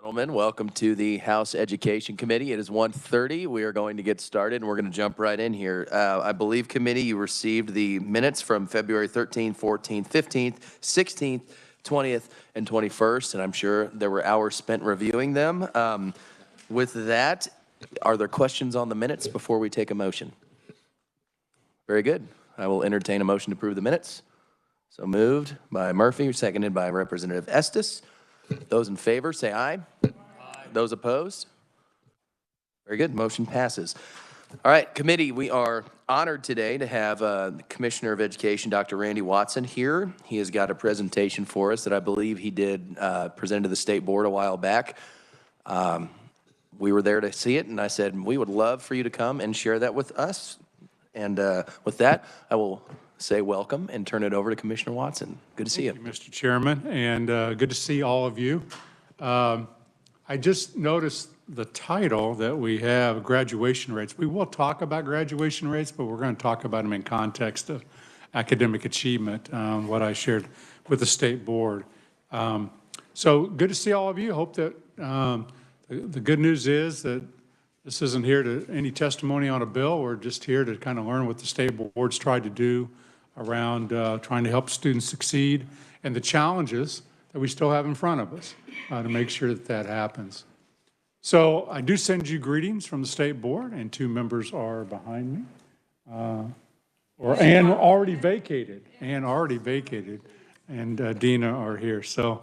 Gentlemen, welcome to the House Education Committee. It is 1:30. We are going to get started, and we're going to jump right in here. I believe, committee, you received the minutes from February 13th, 14th, 15th, 16th, 20th, and 21st, and I'm sure there were hours spent reviewing them. With that, are there questions on the minutes before we take a motion? Very good. I will entertain a motion to approve the minutes. So moved by Murphy, seconded by Representative Estes. Those in favor, say aye. Aye. Those opposed? Very good. Motion passes. All right, committee, we are honored today to have the Commissioner of Education, Dr. Randy Watson, here. He has got a presentation for us that I believe he did present to the State Board a while back. We were there to see it, and I said, we would love for you to come and share that with us. And with that, I will say welcome and turn it over to Commissioner Watson. Good to see you. Thank you, Mr. Chairman, and good to see all of you. I just noticed the title that we have, graduation rates. We will talk about graduation rates, but we're going to talk about them in context of academic achievement, what I shared with the State Board. So good to see all of you. Hope that the good news is that this isn't here to any testimony on a bill. We're just here to kind of learn what the State Board's tried to do around trying to help students succeed and the challenges that we still have in front of us to make sure that that happens. So I do send you greetings from the State Board, and two members are behind me. Ann already vacated, and Dina are here. So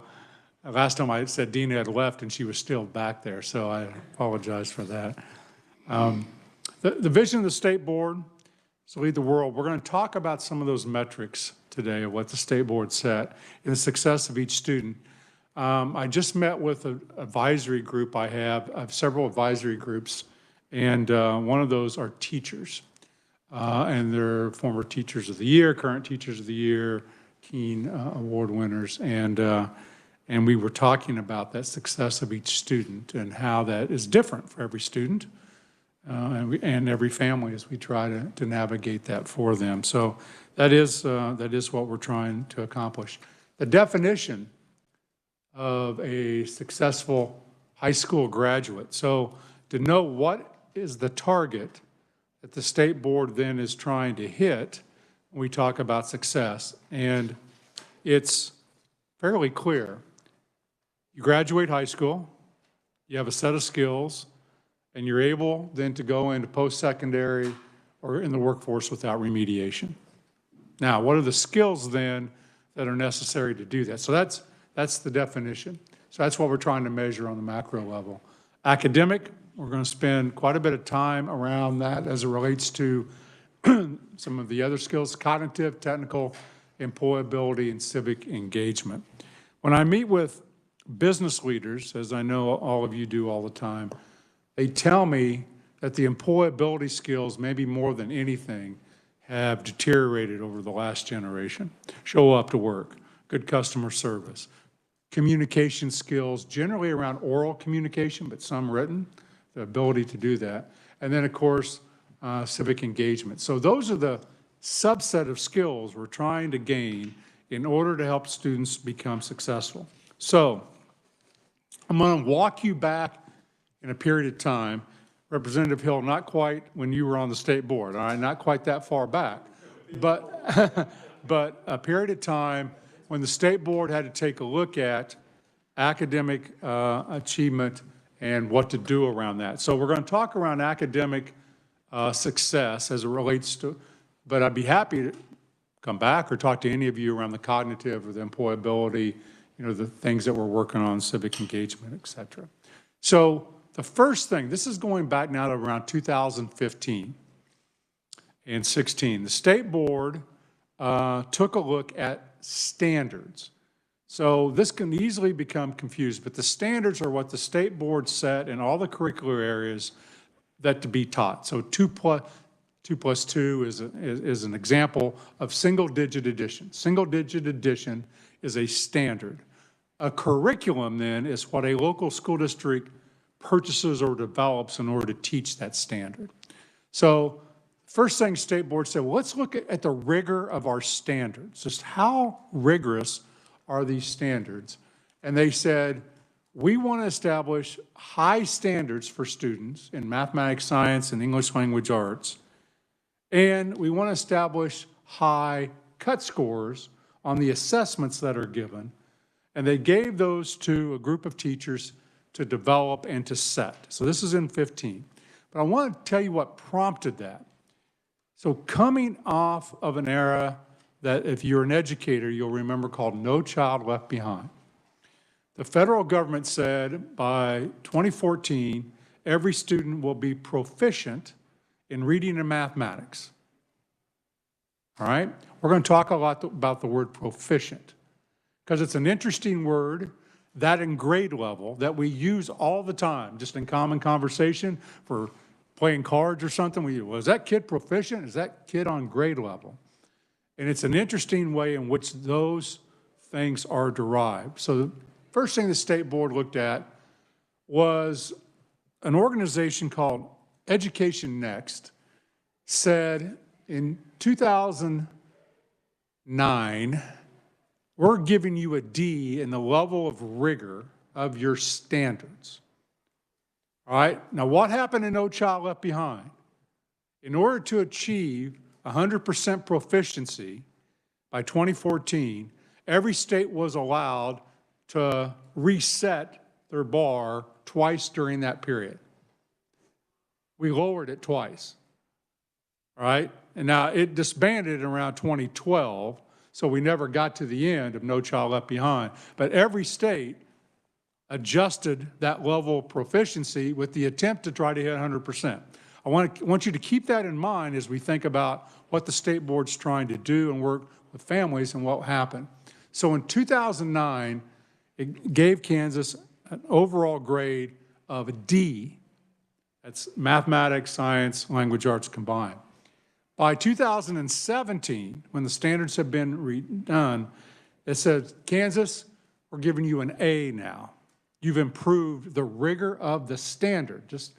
last time I said Dina had left and she was still back there, so I apologize for that. The vision of the State Board is to lead the world. We're going to talk about some of those metrics today of what the State Board set in the success of each student. I just met with an advisory group I have several advisory groups, and one of those are teachers. And they're former teachers of the year, current teachers of the year, Keen Award winners, and we were talking about that success of each student and how that is different for every student and every family as we try to navigate that for them. So that is what we're trying to accomplish. The definition of a successful high school graduate. So to know what is the target that the State Board then is trying to hit when we talk about success, and it's fairly clear. You graduate high school, you have a set of skills, and you're able then to go into post-secondary or in the workforce without remediation. Now, what are the skills then that are necessary to do that? So that's the definition. So that's what we're trying to measure on the macro level. Academic, we're going to spend quite a bit of time around that as it relates to some of the other skills, cognitive, technical, employability, and civic engagement. When I meet with business leaders, as I know all of you do all the time, they tell me that the employability skills, maybe more than anything, have deteriorated over the last generation. Show up to work, good customer service, communication skills, generally around oral communication, but some written, the ability to do that. And then, of course, civic engagement. So those are the subset of skills we're trying to gain in order to help students become successful. So I'm going to walk you back in a period of time. Representative Hill, not quite when you were on the State Board, all right, not quite that far back, but, but a period of time when the State Board had to take a look at academic achievement and what to do around that. So we're going to talk around academic success as it relates to, but I'd be happy to come back or talk to any of you around the cognitive or the employability, you know, the things that we're working on, civic engagement, et cetera. So the first thing, this is going back now to around 2015 and 16. The State Board took a look at standards. So this can easily become confused, but the standards are what the State Board set in all the curricular areas that to be taught. So 2 plus 2 is an example of single-digit addition. Single-digit addition is a standard. A curriculum then is what a local school district purchases or develops in order to teach that standard. So first thing State Board said, well, let's look at the rigor of our standards. Just how rigorous are these standards? And they said, We want to establish high standards for students in mathematics, science, and English language arts. And we want to establish high cut scores on the assessments that are given. And they gave those to a group of teachers to develop and to set. So this is in 15. But I want to tell you what prompted that. So coming off of an era that, if you're an educator, you'll remember, called No Child Left Behind. The federal government said by 2014, every student will be proficient in reading and mathematics. All right? We're going to talk a lot about the word proficient because it's an interesting word that in grade level that we use all the time, just in common conversation for playing cards or something. Well, is that kid proficient? Is that kid on grade level? And it's an interesting way in which those things are derived. So the first thing the state board looked at was an organization called Education Next said in 2009, we're giving you a D in the level of rigor of your standards. All right, now what happened in No Child Left Behind? In order to achieve 100% proficiency by 2014, every state was allowed to reset their bar twice during that period. We lowered it twice, all right? And now it disbanded around 2012, so we never got to the end of No Child Left Behind. But every state adjusted that level of proficiency with the attempt to try to hit 100%. I want you to keep that in mind as we think about what the state board's trying to do and work with families and what happened. So in 2009, it gave Kansas an overall grade of a D. That's mathematics, science, language arts combined. By 2017, when the standards have been redone, it said, Kansas, we're giving you an A now. You've improved the rigor of the standard, just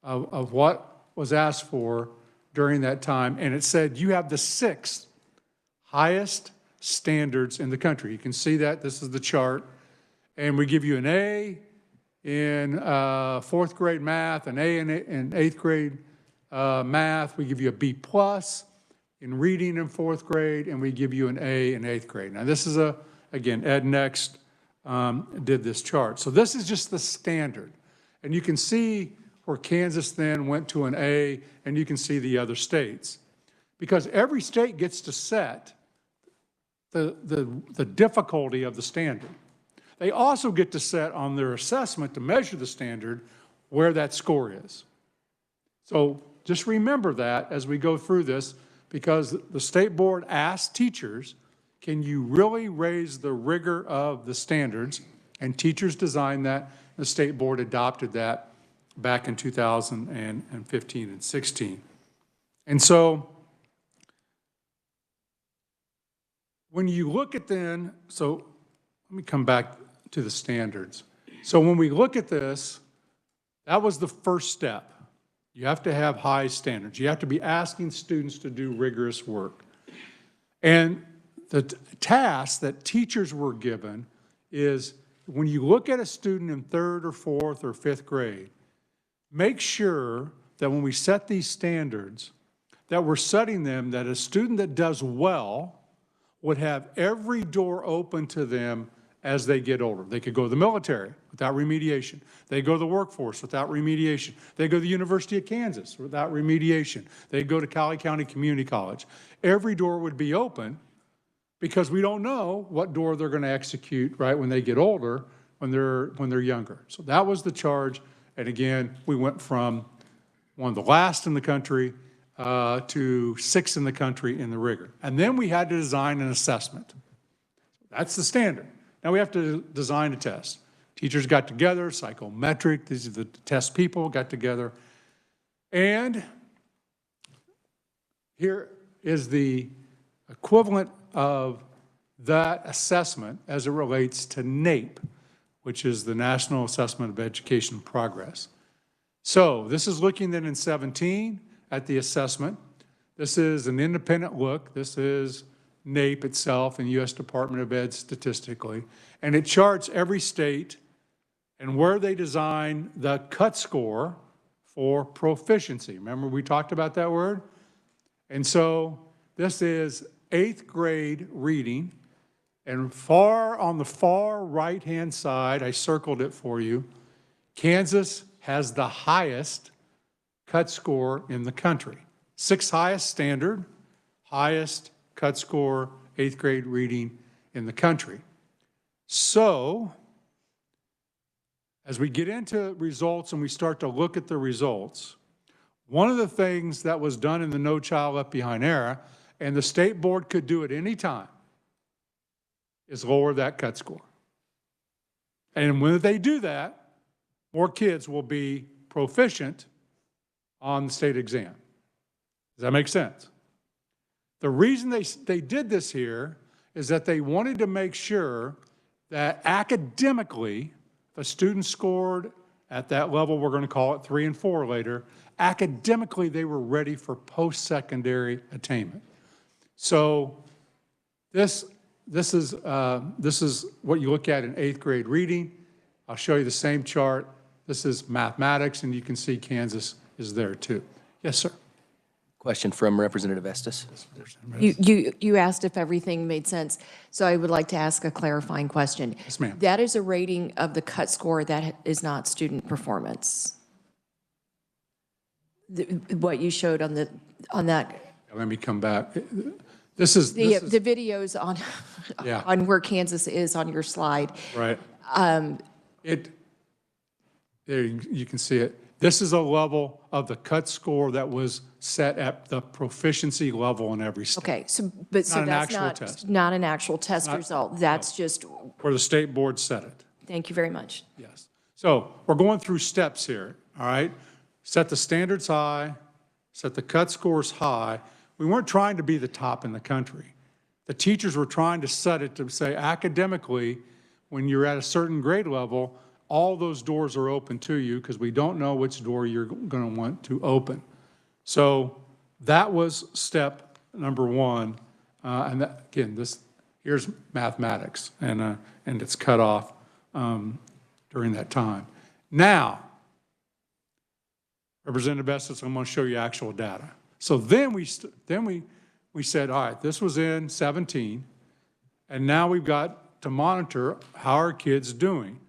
of what was asked for during that time. And it said you have the 6th highest standards in the country. You can see that. This is the chart. And we give you an A in 4th grade math, an A in 8th grade math. We give you a B+ in reading in 4th grade, and we give you an A in 8th grade. Now this is again, Ed Next did this chart. So this is just the standard. And you can see where Kansas then went to an A, and you can see the other states. Because every state gets to set the difficulty of the standard. They also get to set on their assessment to measure the standard where that score is. So just remember that as we go through this, because the state board asked teachers, can you really raise the rigor of the standards? And teachers designed that. The state board adopted that back in 2015 and 16. And so when you look at then, so let me come back to the standards. So when we look at this, that was the first step. You have to have high standards. You have to be asking students to do rigorous work. And the task that teachers were given is when you look at a student in 3rd or 4th or 5th grade, make sure that when we set these standards, that we're setting them that a student that does well would have every door open to them as they get older. They could go to the military without remediation. They go to the workforce without remediation. They go to the University of Kansas without remediation. They go to Cali County Community College. Every door would be open because we don't know what door they're going to execute, right, when they get older, when they're younger. So that was the charge. And again, we went from one of the last in the country to 6th in the country in the rigor. And then we had to design an assessment. That's the standard. Now we have to design a test. Teachers got together, psychometric, these are the test people got together. And here is the equivalent of that assessment as it relates to NAEP, which is the National Assessment of Education Progress. So this is looking then in 17 at the assessment. This is an independent look. This is NAEP itself and U.S. Department of Ed statistically. And it charts every state and where they design the cut score for proficiency. Remember we talked about that word? And so this is 8th grade reading, and on the far right-hand side, I circled it for you, Kansas has the highest cut score in the country. 6th highest standard, highest cut score, 8th grade reading in the country. So, as we get into results and we start to look at the results, one of the things that was done in the No Child Left Behind era, and the state board could do it any time, is lower that cut score. And when they do that, more kids will be proficient on the state exam. Does that make sense? The reason they did this here is that they wanted to make sure that academically, if a student scored at that level, we're going to call it 3 and 4 later, academically they were ready for post-secondary attainment. So this is what you look at in 8th grade reading. I'll show you the same chart. This is mathematics, and you can see Kansas is there too. Yes, sir. Question from Representative Estes. You asked if everything made sense, so I would like to ask a clarifying question. Yes, ma'am. That is a rating of the cut score, that is not student performance. What you showed on that. Let me come back. This is The videos on Yeah. on where Kansas is on your slide. right. There you can see it. This is a level of the cut score that was set at the proficiency level in every state. Okay, so Not that's an actual test. not an actual test result. That's just, Where the state board set it. thank you very much. Yes. So we're going through steps here, all right? Set the standards high, set the cut scores high. We weren't trying to be the top in the country. The teachers were trying to set it to say academically, when you're at a certain grade level, all those doors are open to you because we don't know which door you're going to want to open. So that was step number one. And that, again, here's mathematics, and it's cut off during that time. Now, Representative Estes, I'm going to show you actual data. So then we said, all right, this was in 17, and now we've got to monitor how our kids doing.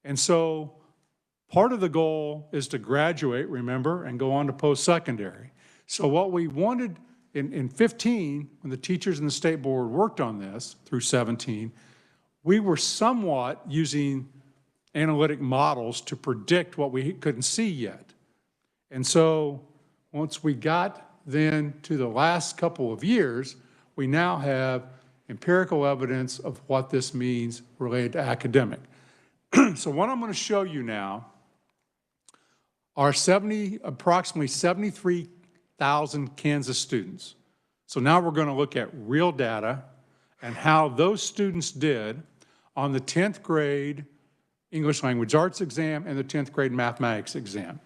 And so part of the goal is to graduate, remember, and go on to post-secondary. So what we wanted in 15, when the teachers and the state board worked on this through 17, we were somewhat using analytic models to predict what we couldn't see yet. And so once we got then to the last couple of years, we now have empirical evidence of what this means related to academic. So what I'm going to show you now are approximately 73,000 Kansas students. So now we're going to look at real data and how those students did on the 10th grade English Language Arts exam and the 10th grade mathematics exam.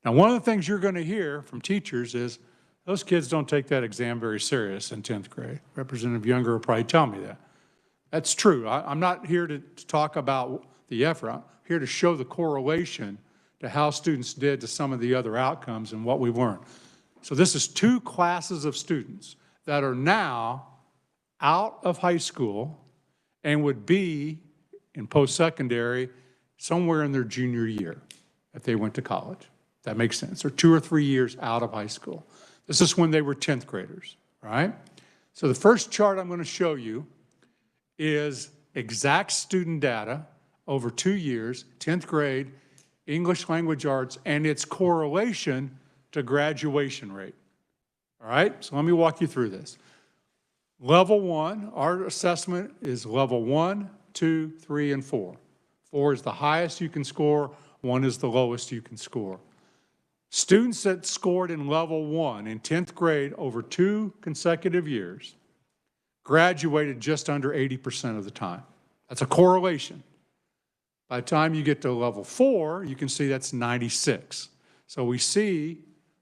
Now, one of the things you're going to hear from teachers is those kids don't take that exam very serious in 10th grade. Representative Younger will probably tell me that. That's true. I'm not here to talk about the effort. I'm here to show the correlation to how students did to some of the other outcomes and what we learned. So this is 2 classes of students that are now out of high school and would be in post-secondary somewhere in their junior year if they went to college. That makes sense. Or 2 or 3 years out of high school. This is when they were 10th graders, right? So the first chart I'm going to show you is exact student data over 2 years, 10th grade, English Language Arts, and its correlation to graduation rate. All right, so let me walk you through this. Level 1, our assessment is level 1, 2, 3, and 4. 4 is the highest you can score, 1 is the lowest you can score. Students that scored in level 1 in 10th grade over 2 consecutive years graduated just under 80% of the time. That's a correlation. By the time you get to level 4, you can see that's 96. So we see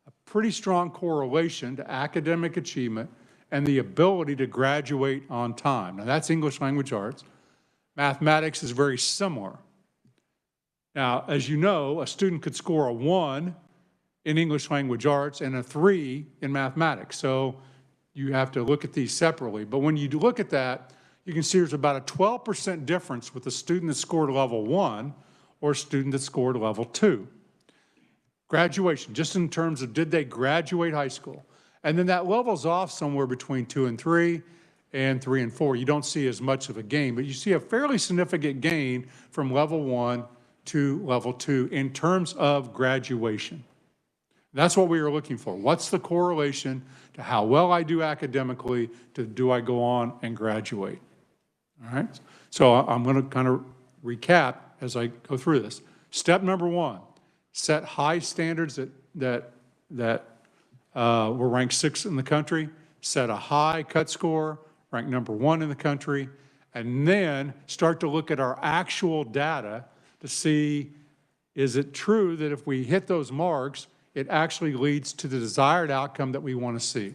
a pretty strong correlation to academic achievement and the ability to graduate on time. Now that's English Language Arts. Mathematics is very similar. Now, as you know, a student could score a 1 in English language arts and a 3 in mathematics. So you have to look at these separately. But when you look at that, you can see there's about a 12% difference with a student that scored level 1 or a student that scored level 2. Graduation, just in terms of did they graduate high school? And then that levels off somewhere between 2 and 3 and 3 and 4. You don't see as much of a gain, but you see a fairly significant gain from level 1 to level 2 in terms of graduation. That's what we were looking for. What's the correlation to how well I do academically to do I go on and graduate? All right, so I'm going to kind of recap as I go through this. Step number 1, set high standards that were ranked 6th in the country, set a high cut score, ranked number 1 in the country, and then start to look at our actual data to see, is it true that if we hit those marks, it actually leads to the desired outcome that we want to see.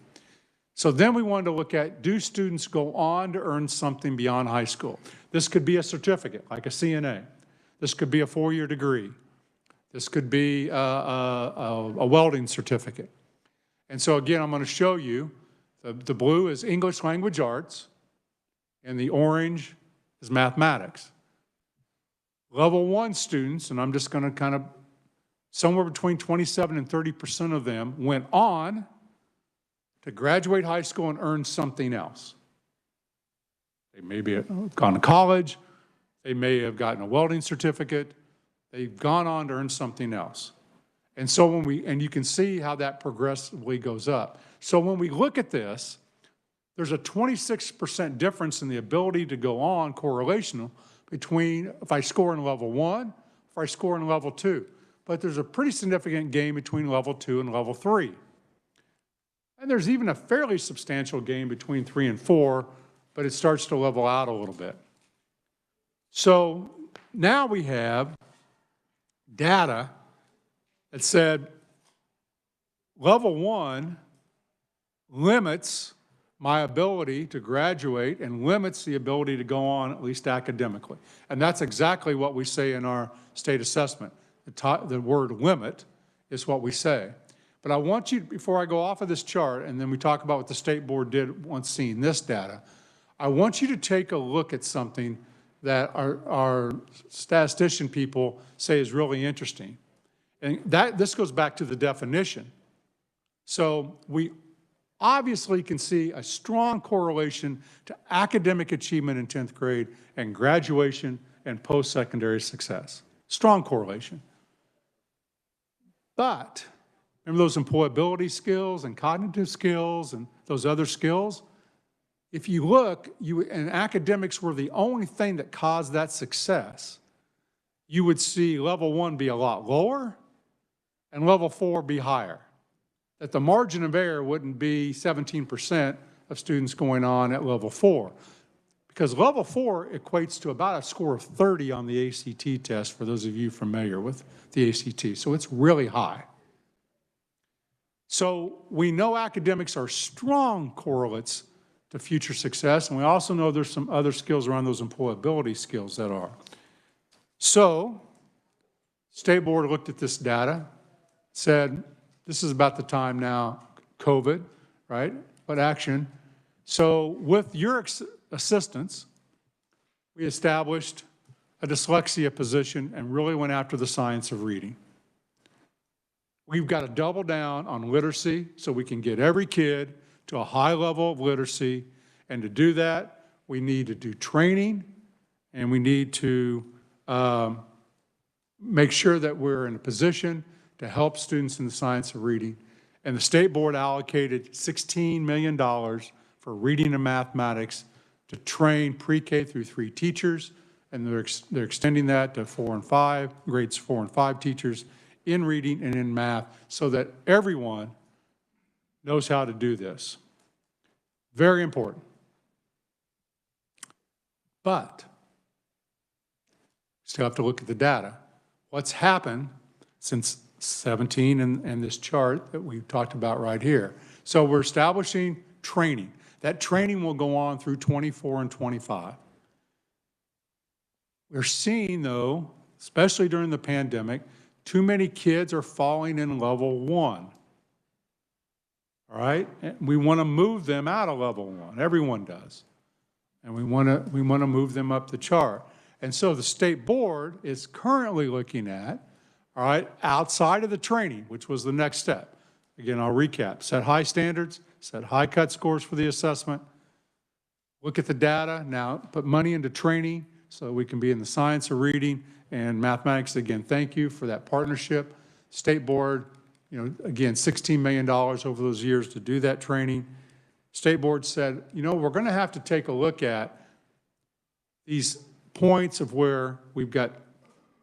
So then we wanted to look at, do students go on to earn something beyond high school? This could be a certificate, like a CNA. This could be a 4-year degree. This could be a welding certificate. And so again, I'm going to show you, the blue is English language arts, and the orange is mathematics. Level 1 students, and I'm just going to kind of, somewhere between 27 and 30% of them went on to graduate high school and earn something else. They may have gone to college, they may have gotten a welding certificate, they've gone on to earn something else. And so and you can see how that progressively goes up. So when we look at this, there's a 26% difference in the ability to go on correlational between if I score in level 1, if I score in level 2. But there's a pretty significant gain between level 2 and level 3. And there's even a fairly substantial gain between 3 and 4, but it starts to level out a little bit. So now we have data that said level 1 limits my ability to graduate and limits the ability to go on, at least academically. And that's exactly what we say in our state assessment. The word limit is what we say. But I want you, before I go off of this chart, and then we talk about what the state board did once seeing this data, I want you to take a look at something that our statistician people say is really interesting. And this goes back to the definition. So we obviously can see a strong correlation to academic achievement in 10th grade and graduation and post-secondary success. Strong correlation. But remember those employability skills and cognitive skills and those other skills? If you look, and academics were the only thing that caused that success, you would see level 1 be a lot lower and level 4 be higher. That the margin of error wouldn't be 17% of students going on at level 4. Because level 4 equates to about a score of 30 on the ACT test, for those of you familiar with the ACT. So it's really high. So we know academics are strong correlates to future success, and we also know there's some other skills around those employability skills that are. So, State Board looked at this data, said, this is about the time now, COVID, right? But action. So with your assistance, we established a dyslexia position and really went after the science of reading. We've got to double down on literacy so we can get every kid to a high level of literacy. And to do that, we need to do training, and we need to make sure that we're in a position to help students in the science of reading. And the State Board allocated $16 million for reading and mathematics to train pre-K through 3 teachers, and they're extending that to 4 and 5, grades 4 and 5 teachers in reading and in math, so that everyone knows how to do this. Very important. But still have to look at the data. What's happened since 17 and this chart that we've talked about right here. So we're establishing training. That training will go on through 24 and 25. We're seeing, though, especially during the pandemic, too many kids are falling in level 1. All right? And we want to move them out of level 1. Everyone does. And we want to move them up the chart. And so the state board is currently looking at, all right, outside of the training, which was the next step. Again, I'll recap. Set high standards, set high cut scores for the assessment, look at the data, now put money into training so we can be in the science of reading and mathematics. Again, thank you for that partnership. State board, again, $16 million over those years to do that training. State board said, we're going to have to take a look at these points of where we've got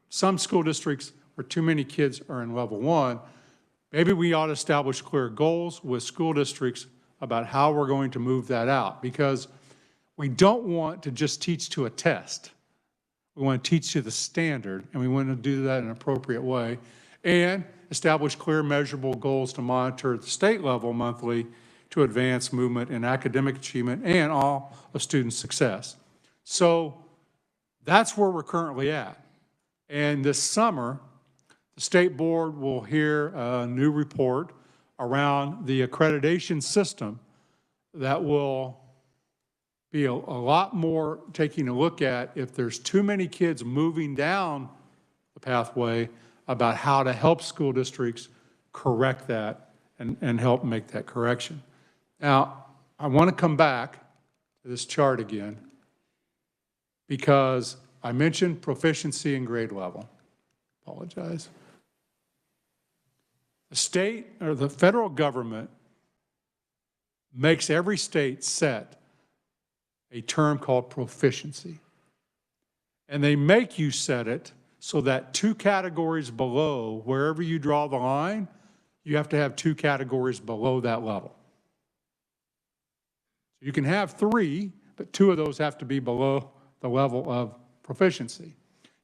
some school districts where too many kids are in level 1. Maybe we ought to establish clear goals with school districts about how we're going to move that out, because we don't want to just teach to a test. We want to teach to the standard, and we want to do that in an appropriate way, and establish clear measurable goals to monitor at the state level monthly to advance movement in academic achievement and all of student success. So that's where we're currently at. And this summer, the state board will hear a new report around the accreditation system that will be a lot more taking a look at if there's too many kids moving down the pathway, about how to help school districts correct that and help make that correction. Now, I want to come back to this chart again because I mentioned proficiency and grade level. Apologize. The state or the federal government makes every state set a term called proficiency. And they make you set it so that 2 categories below, wherever you draw the line, you have to have 2 categories below that level. You can have 3, but 2 of those have to be below the level of proficiency.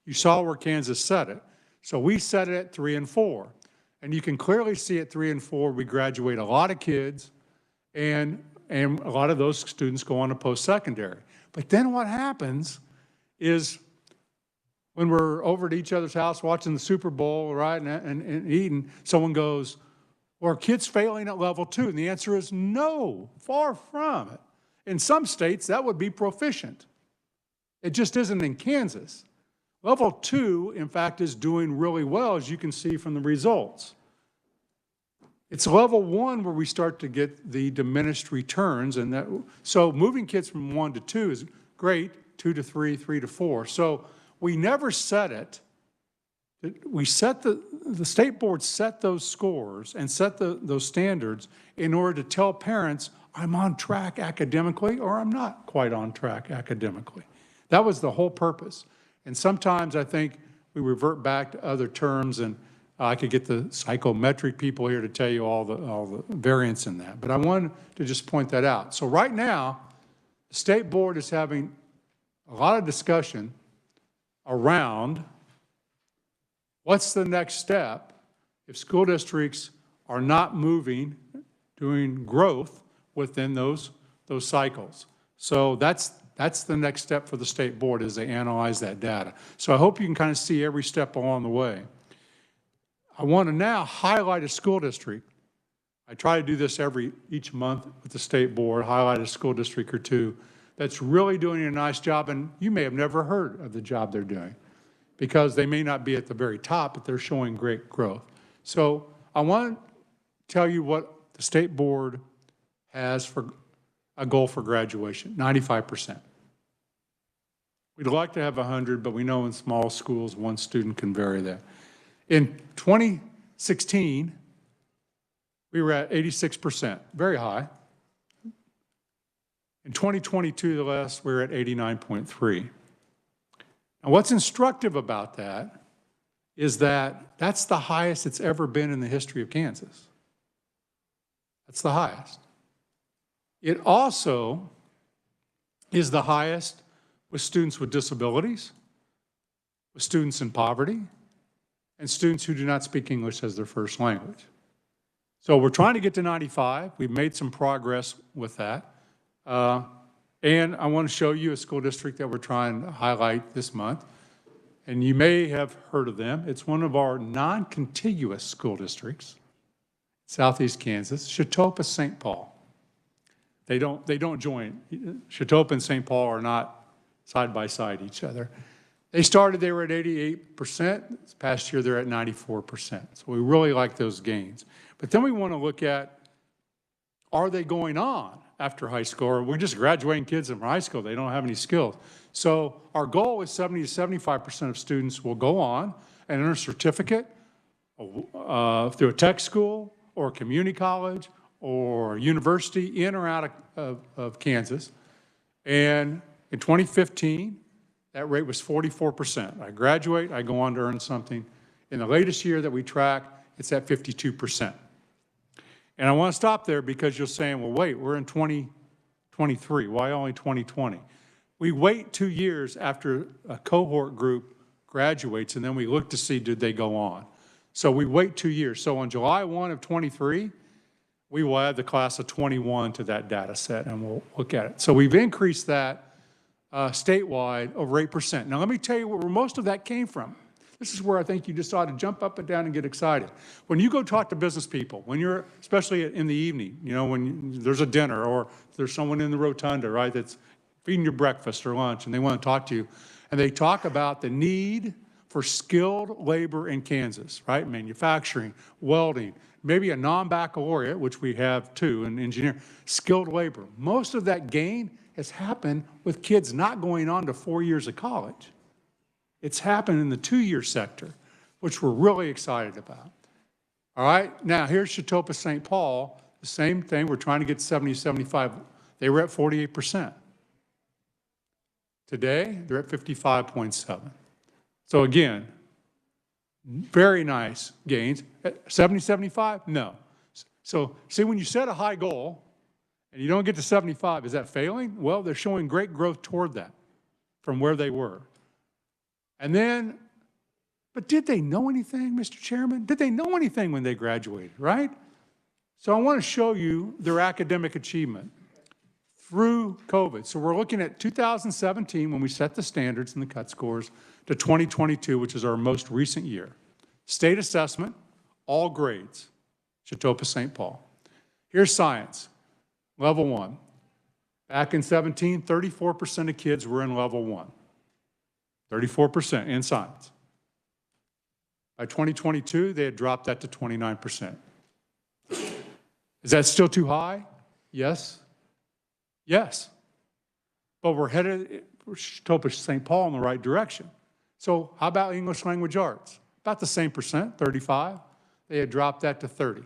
You saw where Kansas set it. So we set it at 3 and 4. And you can clearly see at 3 and 4, we graduate a lot of kids, and a lot of those students go on to post-secondary. But then what happens is when we're over at each other's house watching the Super Bowl, right, and eating, someone goes, well, are kids failing at level 2? And the answer is no, far from it. In some states, that would be proficient. It just isn't in Kansas. Level 2, in fact, is doing really well, as you can see from the results. It's level 1 where we start to get the diminished returns, and so moving kids from 1 to 2 is great, 2 to 3, 3 to 4. So we never set it. We set the state board set those scores and set those standards in order to tell parents, I'm on track academically or I'm not quite on track academically. That was the whole purpose. And sometimes I think we revert back to other terms, and I could get the psychometric people here to tell you all the variance in that. But I wanted to just point that out. So right now, the state board is having a lot of discussion around what's the next step if school districts are not moving, doing growth within those cycles. So that's the next step for the state board as they analyze that data. So I hope you can kind of see every step along the way. I want to now highlight a school district. I try to do this each month with the state board, highlight a school district or two that's really doing a nice job, and you may have never heard of the job they're doing because they may not be at the very top, but they're showing great growth. So I want to tell you what the state board has for a goal for graduation, 95%. We'd like to have 100, but we know in small schools, 1 student can vary that. In 2016, we were at 86%, very high. In 2022, the last, we were at 89.3. Now, what's instructive about that is that that's the highest it's ever been in the history of Kansas. That's the highest. It also is the highest with students with disabilities, with students in poverty, and students who do not speak English as their first language. So we're trying to get to 95. We've made some progress with that. And I want to show you a school district that we're trying to highlight this month. and you may have heard of them. It's one of our non-contiguous school districts, Southeast Kansas, Chetopa St. Paul. They don't join. Chetopa and St. Paul are not side by side each other. They were at 88%. This past year, they're at 94%. So we really like those gains. But then we want to look at, are they going on after high school? Or we're just graduating kids from high school. They don't have any skills. So our goal is 70 to 75% of students will go on and earn a certificate through a tech school or a community college or university in or out of Kansas. And in 2015, that rate was 44%. I graduate, I go on to earn something. In the latest year that we track, it's at 52%. And I want to stop there because you're saying, well, wait, we're in 2023. Why only 2020? We wait 2 years after a cohort group graduates, and then we look to see, did they go on? So we wait 2 years. So on July 1 of 23, we will add the class of 21 to that data set, and we'll look at it. So we've increased that statewide over 8%. Now, let me tell you where most of that came from. This is where I think you just ought to jump up and down and get excited. When you go talk to business people, when you're, especially in the evening, you know, when there's a dinner or there's someone in the rotunda, right, that's feeding you breakfast or lunch, and they want to talk to you, and they talk about the need for skilled labor in Kansas, right? Manufacturing, welding, maybe a non-baccalaureate, which we have too, an engineer, skilled labor. Most of that gain has happened with kids not going on to 4 years of college. It's happened in the 2-year sector, which we're really excited about. All right, now here's Chetopa St. Paul, the same thing. We're trying to get 70, 75. They were at 48%. Today, they're at 55.7. So again, very nice gains. At 70, 75? No. So see, when you set a high goal and you don't get to 75, is that failing? Well, they're showing great growth toward that from where they were. And then, but did they know anything, Mr. Chairman? Did they know anything when they graduated, right? So I want to show you their academic achievement through COVID. So we're looking at 2017 when we set the standards and the cut scores to 2022, which is our most recent year. State assessment, all grades, Chetopa St. Paul. Here's science, level 1. Back in 17, 34% of kids were in level 1. 34% in science. By 2022, they had dropped that to 29%. Is that still too high? Yes. Yes. But we're headed, Chetopa St. Paul, in the right direction. So how about English language arts? About the same percent, 35. They had dropped that to 30.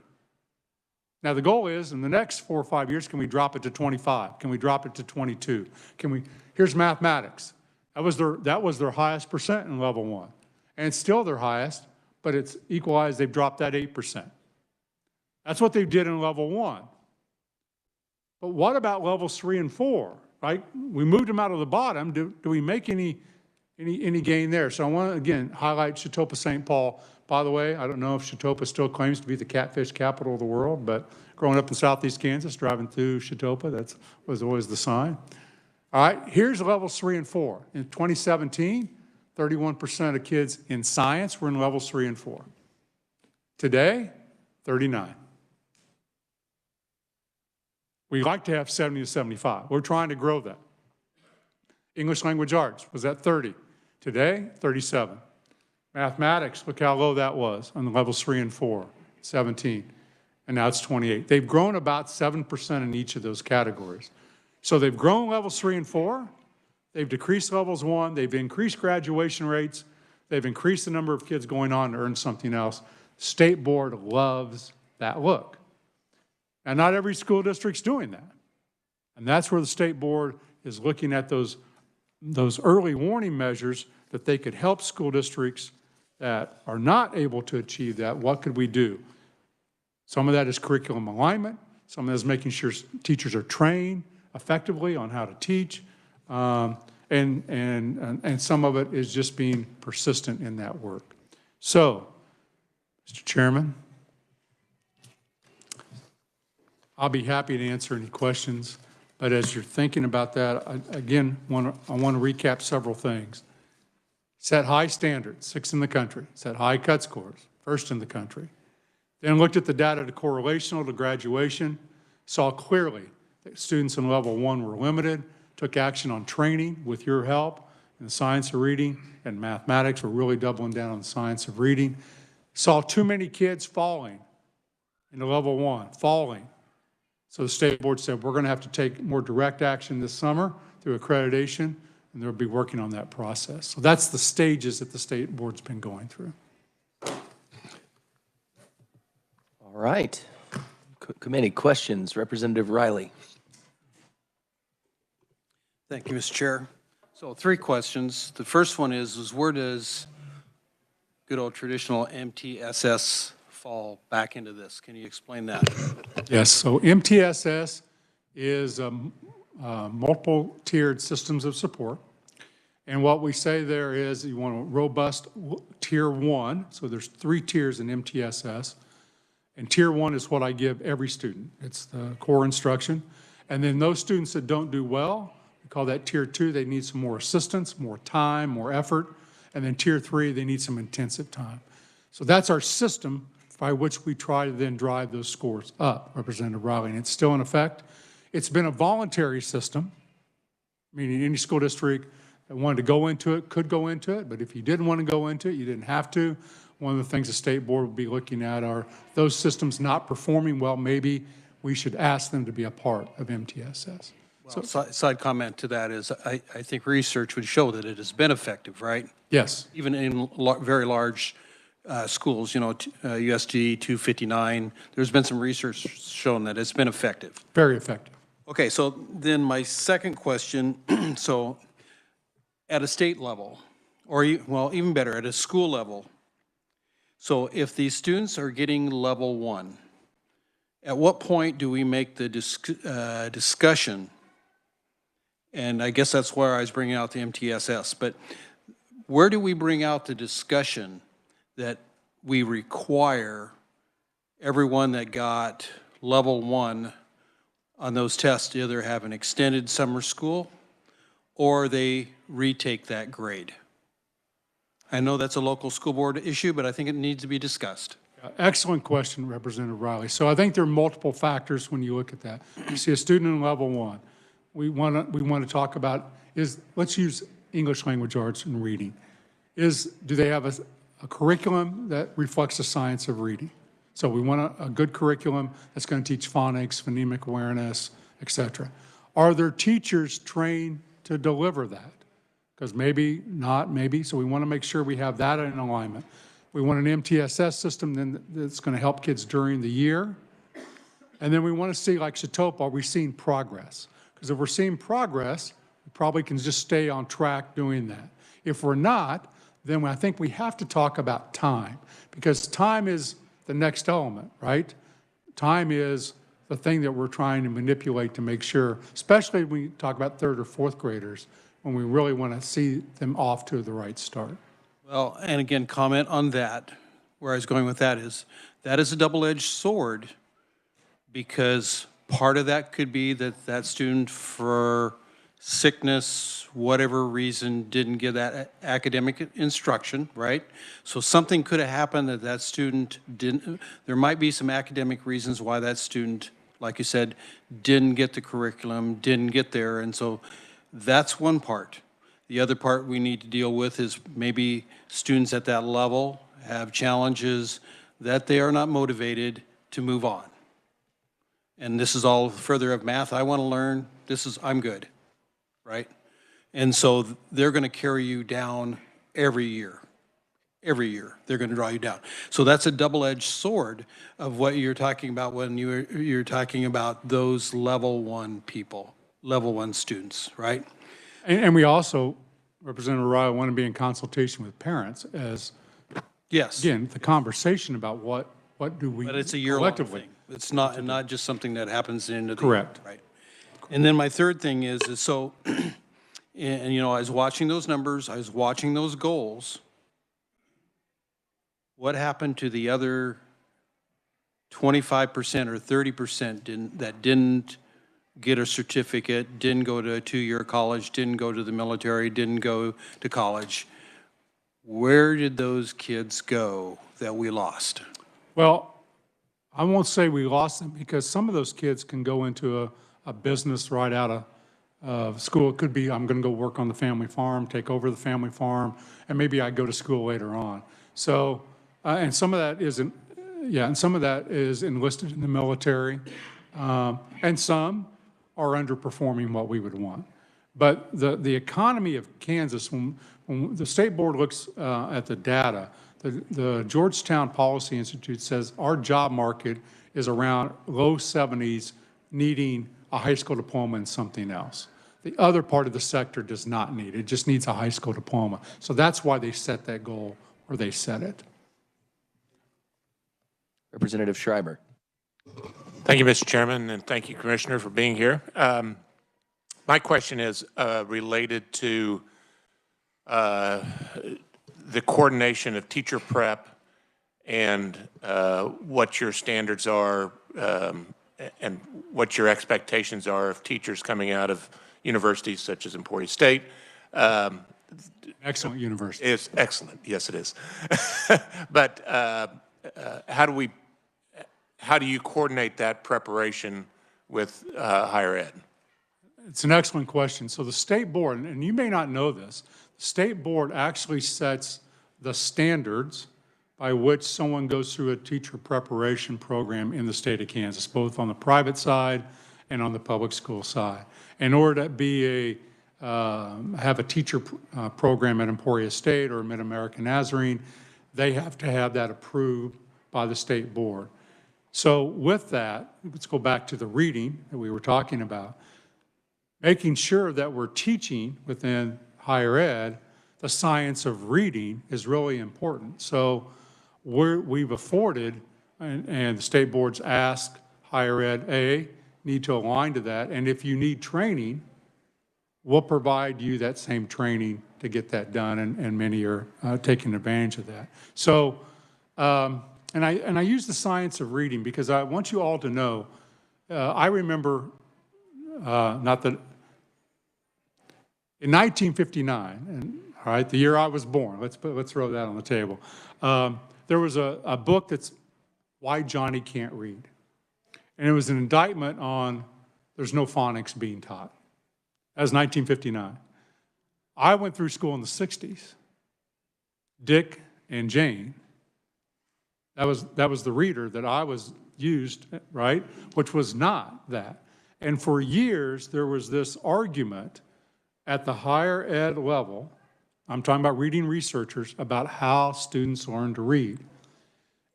Now the goal is, in the next 4 or 5 years, can we drop it to 25? Can we drop it to 22? Here's mathematics. That was their highest percent in level 1. And it's still their highest, but it's equalized, they've dropped that 8%. That's what they did in level 1. But what about levels 3 and 4, right? We moved them out of the bottom. Do we make any gain there? So I want to, again, highlight Chetopa St. Paul. By the way, I don't know if Chetopa still claims to be the catfish capital of the world, but growing up in Southeast Kansas, driving through Chetopa, that was always the sign. All right, here's levels 3 and 4. In 2017, 31% of kids in science were in levels 3 and 4. Today, 39. We like to have 70 to 75. We're trying to grow that. English language arts was at 30. Today, 37. Mathematics, look how low that was on the levels 3 and 4, 17. And now it's 28. They've grown about 7% in each of those categories. So they've grown levels 3 and 4, they've decreased levels 1, they've increased graduation rates, they've increased the number of kids going on to earn something else. State board loves that look. And not every school district's doing that. And that's where the state board is looking at those early warning measures that they could help school districts that are not able to achieve that. What could we do? Some of that is curriculum alignment, some of that is making sure teachers are trained effectively on how to teach, and some of it is just being persistent in that work. So, Mr. Chairman, I'll be happy to answer any questions, but as you're thinking about that, I want to recap several things. set high standards, 6th in the country, set high cut scores, 1st in the country. Then looked at the data to correlational to graduation, saw clearly that students in level 1 were limited, took action on training with your help in the science of reading and mathematics. We're really doubling down on the science of reading. Saw too many kids falling into level 1, falling. So the state board said, we're going to have to take more direct action this summer through accreditation, and they'll be working on that process. So that's the stages that the state board's been going through. All right. Committee questions. Representative Riley. Thank you, Mr. Chair. So 3 questions. The first one is where does good old traditional MTSS fall back into this? Can you explain that? Yes, so MTSS is multiple tiered systems of support. And what we say there is you want a robust tier 1. So there's 3 tiers in MTSS. And tier 1 is what I give every student. It's the core instruction. And then those students that don't do well, we call that tier 2. They need some more assistance, more time, more effort. And then tier 3, they need some intensive time. So that's our system by which we try to then drive those scores up, Representative Riley. And it's still in effect. It's been a voluntary system, meaning any school district that wanted to go into it could go into it. But if you didn't want to go into it, you didn't have to. One of the things the state board will be looking at are those systems not performing well. Maybe we should ask them to be a part of MTSS. Well, side comment to that is I think research would show that it has been effective, right? Yes. Even in very large schools, you know, USD 259, there's been some research showing that it's been effective. Very effective. Okay, so then my second question, so at a state level, or well, even better, at a school level, so if these students are getting level 1, at what point do we make the discussion? And I guess that's where I was bringing out the MTSS, but where do we bring out the discussion that we require everyone that got level 1 on those tests to either have an extended summer school or they retake that grade? I know that's a local school board issue, but I think it needs to be discussed. Excellent question, Representative Riley. So I think there are multiple factors when you look at that. You see a student in level 1. We want to talk about let's use English language arts and reading. Do they have a curriculum that reflects the science of reading? So we want a good curriculum that's going to teach phonics, phonemic awareness, et cetera. Are there teachers trained to deliver that? Because maybe not, maybe. So we want to make sure we have that in alignment. We want an MTSS system then that's going to help kids during the year. And then we want to see, like Chitopa, are we seeing progress? Because if we're seeing progress, we probably can just stay on track doing that. If we're not, then I think we have to talk about time, because time is the next element, right? Time is the thing that we're trying to manipulate to make sure, especially when we talk about 3rd or 4th graders, when we really want to see them off to the right start. Well, and again, comment on that. Where I was going with that is a double-edged sword, because part of that could be that that student, for sickness, whatever reason, didn't get that academic instruction, right? So something could have happened that that student didn't. There might be some academic reasons why that student, like you said, didn't get the curriculum, didn't get there, and so that's one part. The other part we need to deal with is maybe students at that level have challenges that they are not motivated to move on. And this is all further of math. I want to learn. I'm good, right? And so they're going to carry you down every year. Every year, they're going to draw you down. So that's a double-edged sword of what you're talking about when you're talking about those level 1 people, level 1 students, right? And we also, Representative Riley, want to be in consultation with parents as, yes, again, the conversation about what do we but it's a year-long collectively. thing. It's not just something that happens in the Correct. Year, right? And then my third thing is so, and you know, I was watching those numbers, I was watching those goals. What happened to the other 25% or 30% that didn't get a certificate, didn't go to a 2-year college, didn't go to the military, didn't go to college? where did those kids go that we lost? Well, I won't say we lost them because some of those kids can go into a business right out of school. It could be, I'm going to go work on the family farm, take over the family farm, and maybe I go to school later on. So, and some of that isn't, yeah, and some of that is enlisted in the military, and some are underperforming what we would want. But the economy of Kansas, when the state board looks at the data, the Georgetown Policy Institute says our job market is around low 70s, needing a high school diploma and something else. The other part of the sector does not need it. It just needs a high school diploma. So that's why they set that goal where they set it. Representative Schreiber. Thank you, Mr. Chairman, and thank you, Commissioner, for being here. My question is related to the coordination of teacher prep and what your standards are and what your expectations are of teachers coming out of universities such as Emporia State. Excellent university. It's excellent, yes it is. But how do you coordinate that preparation with higher ed? It's an excellent question. So the state board, and you may not know this, the state board actually sets the standards by which someone goes through a teacher preparation program in the state of Kansas, both on the private side and on the public school side. In order to be have a teacher program at Emporia State or Mid-American Nazarene, they have to have that approved by the state board. So with that, let's go back to the reading that we were talking about. Making sure that we're teaching within higher ed, the science of reading is really important. So we've afforded, and the state boards ask higher ed, need to align to that. And if you need training, we'll provide you that same training to get that done, and many are taking advantage of that. So, and I use the science of reading because I want you all to know, I remember, not that, in 1959, and all right, the year I was born, let's throw that on the table. There was a book that's Why Johnny Can't Read. And it was an indictment on there's no phonics being taught. That was 1959. I went through school in the 60s. Dick and Jane, that was the reader that I was used, right? Which was not that. And for years, there was this argument at the higher ed level, I'm talking about reading researchers, about how students learn to read.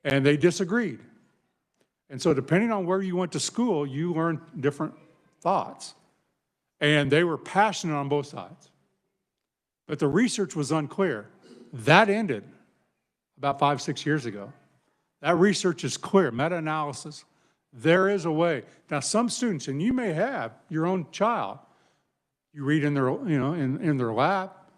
And they disagreed. And so depending on where you went to school, you learned different thoughts. And they were passionate on both sides. But the research was unclear. That ended about 5-6 years ago. That research is clear, meta-analysis. There is a way. Now some students, and you may have your own child, you read in their, in their lap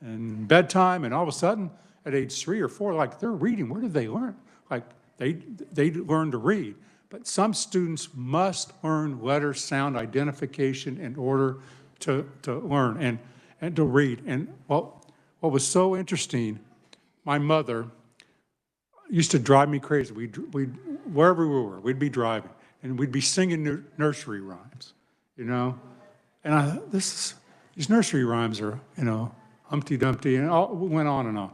and bedtime, and all of a sudden at age 3 or 4, like they're reading. Where did they learn? Like they learn to read. But some students must learn letter sound identification in order to learn and to read. And what was so interesting, my mother used to drive me crazy. We'd wherever we were, we'd be driving and we'd be singing nursery rhymes, And these nursery rhymes are, Humpty Dumpty, and all went on and on.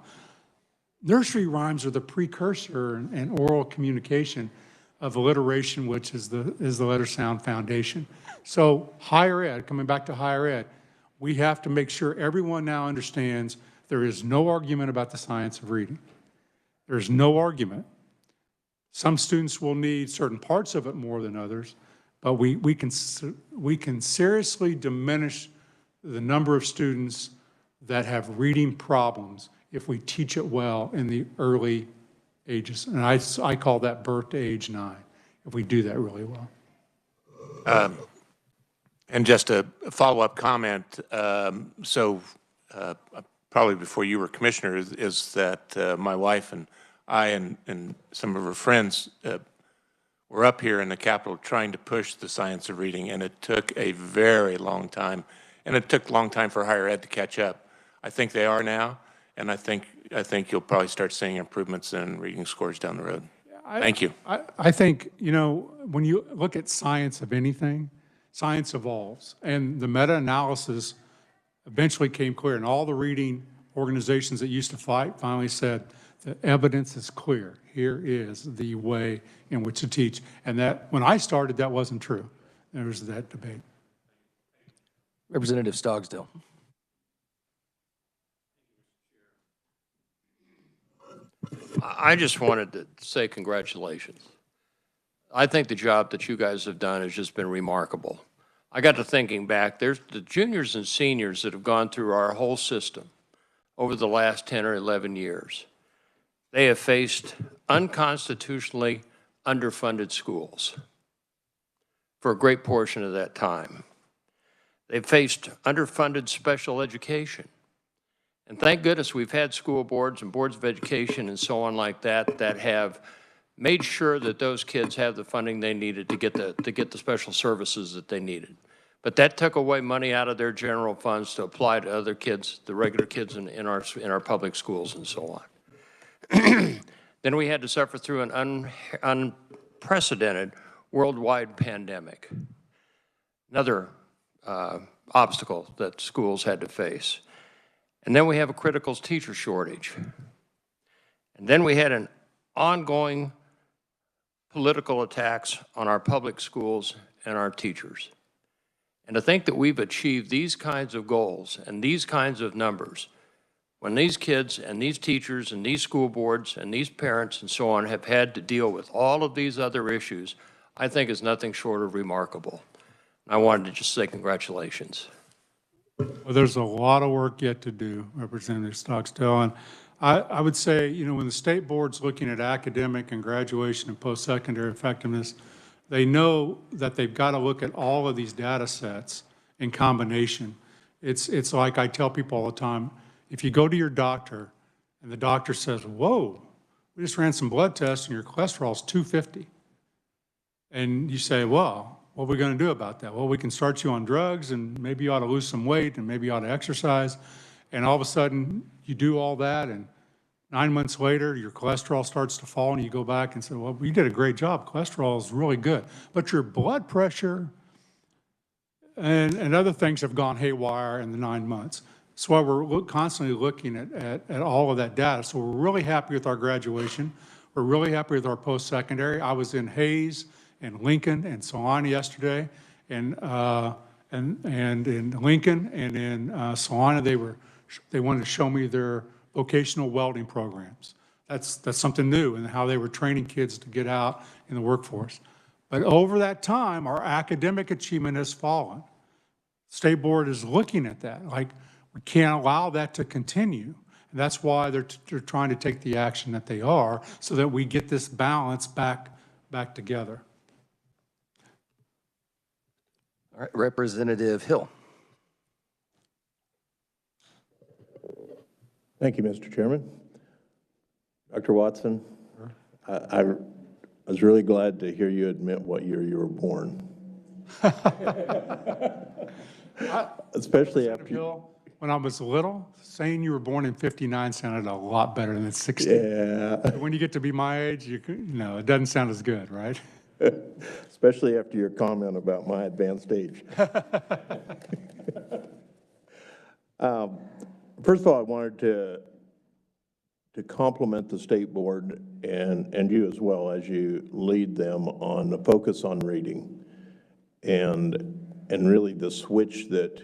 Nursery rhymes are the precursor and oral communication of alliteration, which is the letter sound foundation. So higher ed, coming back to higher ed, we have to make sure everyone now understands there is no argument about the science of reading. There's no argument. Some students will need certain parts of it more than others, but we can seriously diminish the number of students that have reading problems if we teach it well in the early ages. And I call that birth to age 9, if we do that really well. And just a follow-up comment, probably before you were commissioner, is that my wife and I and some of her friends were up here in the Capitol trying to push the science of reading, and it took a very long time, and it took a long time for higher ed to catch up. I think they are now, And I think you'll probably start seeing improvements in reading scores down the road. Thank you. I think, when you look at science of anything, science evolves. And the meta-analysis eventually came clear, and all the reading organizations that used to fight finally said, the evidence is clear. Here is the way in which to teach. And that, when I started, that wasn't true. There was that debate. Representative Stogsdill. I just wanted to say congratulations. I think the job that you guys have done has just been remarkable. I got to thinking back, there's the juniors and seniors that have gone through our whole system over the last 10 or 11 years. They have faced unconstitutionally underfunded schools for a great portion of that time. They've faced underfunded special education. And thank goodness we've had school boards and boards of education and so on like that that have made sure that those kids have the funding they needed to get the special services that they needed. But that took away money out of their general funds to apply to other kids, the regular kids in our public schools and so on. Then we had to suffer through an unprecedented worldwide pandemic. Another obstacle that schools had to face. And then we have a critical teacher shortage. And then we had an ongoing political attacks on our public schools and our teachers. And to think that we've achieved these kinds of goals and these kinds of numbers when these kids and these teachers and these school boards and these parents and so on have had to deal with all of these other issues, I think is nothing short of remarkable. I wanted to just say congratulations. Well, there's a lot of work yet to do, Representative Stogsdill. And I would say, when the state board's looking at academic and graduation and post-secondary effectiveness, they know that they've got to look at all of these data sets in combination. It's like I tell people all the time, if you go to your doctor and the doctor says, whoa, we just ran some blood tests and your cholesterol's 250. And you say, well, what are we going to do about that? Well, we can start you on drugs and maybe you ought to lose some weight and maybe you ought to exercise. And all of a sudden you do all that and 9 months later your cholesterol starts to fall and you go back and say, well, you did a great job. Cholesterol is really good. But your blood pressure and other things have gone haywire in the 9 months. That's why we're constantly looking at all of that data. So we're really happy with our graduation. We're really happy with our post-secondary. I was in Hayes and Lincoln and Salina yesterday, and in Lincoln and in Salina, they wanted to show me their vocational welding programs. That's something new and how they were training kids to get out in the workforce. But over that time, our academic achievement has fallen. State board is looking at that. Like, we can't allow that to continue. And that's why they're trying to take the action that they are so that we get this balance back together. All right, Representative Hill. Thank you, Mr. Chairman. Dr. Watson, I was really glad to hear you admit what year you were born. Especially after Hill, when I was little, saying you were born in '59 sounded a lot better than 60. Yeah. When you get to be my age, it doesn't sound as good, right? Especially after your comment about my advanced age. First of all, I wanted to compliment the state board and you as well as you lead them on the focus on reading and really the switch that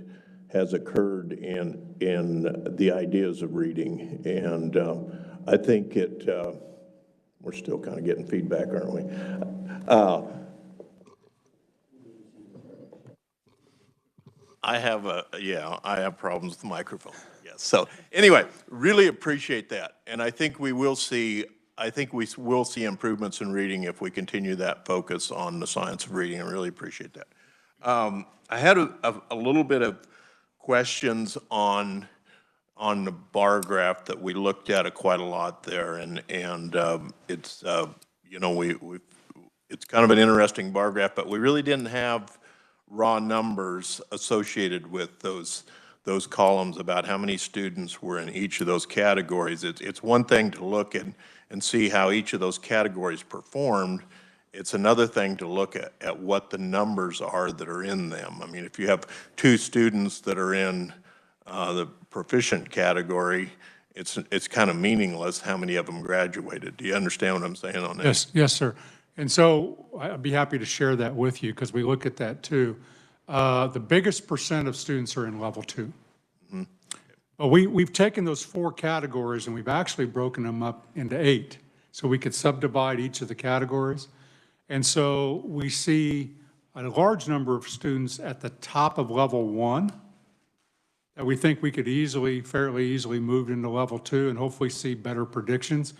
has occurred in the ideas of reading. And I think we're still kind of getting feedback, aren't we? I have problems with the microphone. Yes. So anyway, really appreciate that. And I think we will see improvements in reading if we continue that focus on the science of reading. I really appreciate that. I had a little bit of questions on the bar graph that we looked at quite a lot there, and it's it's kind of an interesting bar graph, but we really didn't have raw numbers associated with those those columns about how many students were in each of those categories. It's one thing to look and see how each of those categories performed. It's another thing to look at what the numbers are that are in them. I mean, if you have 2 students that are in the proficient category, it's kind of meaningless how many of them graduated. Do you understand what I'm saying on that? Yes, yes, sir. And so I'd be happy to share that with you because we look at that too. The biggest percent of students are in level 2. But we've taken those 4 categories and we've actually broken them up into 8. So we could subdivide each of the categories. And so we see a large number of students at the top of level 1 that we think we could fairly easily move into level 2 and hopefully see better predictions.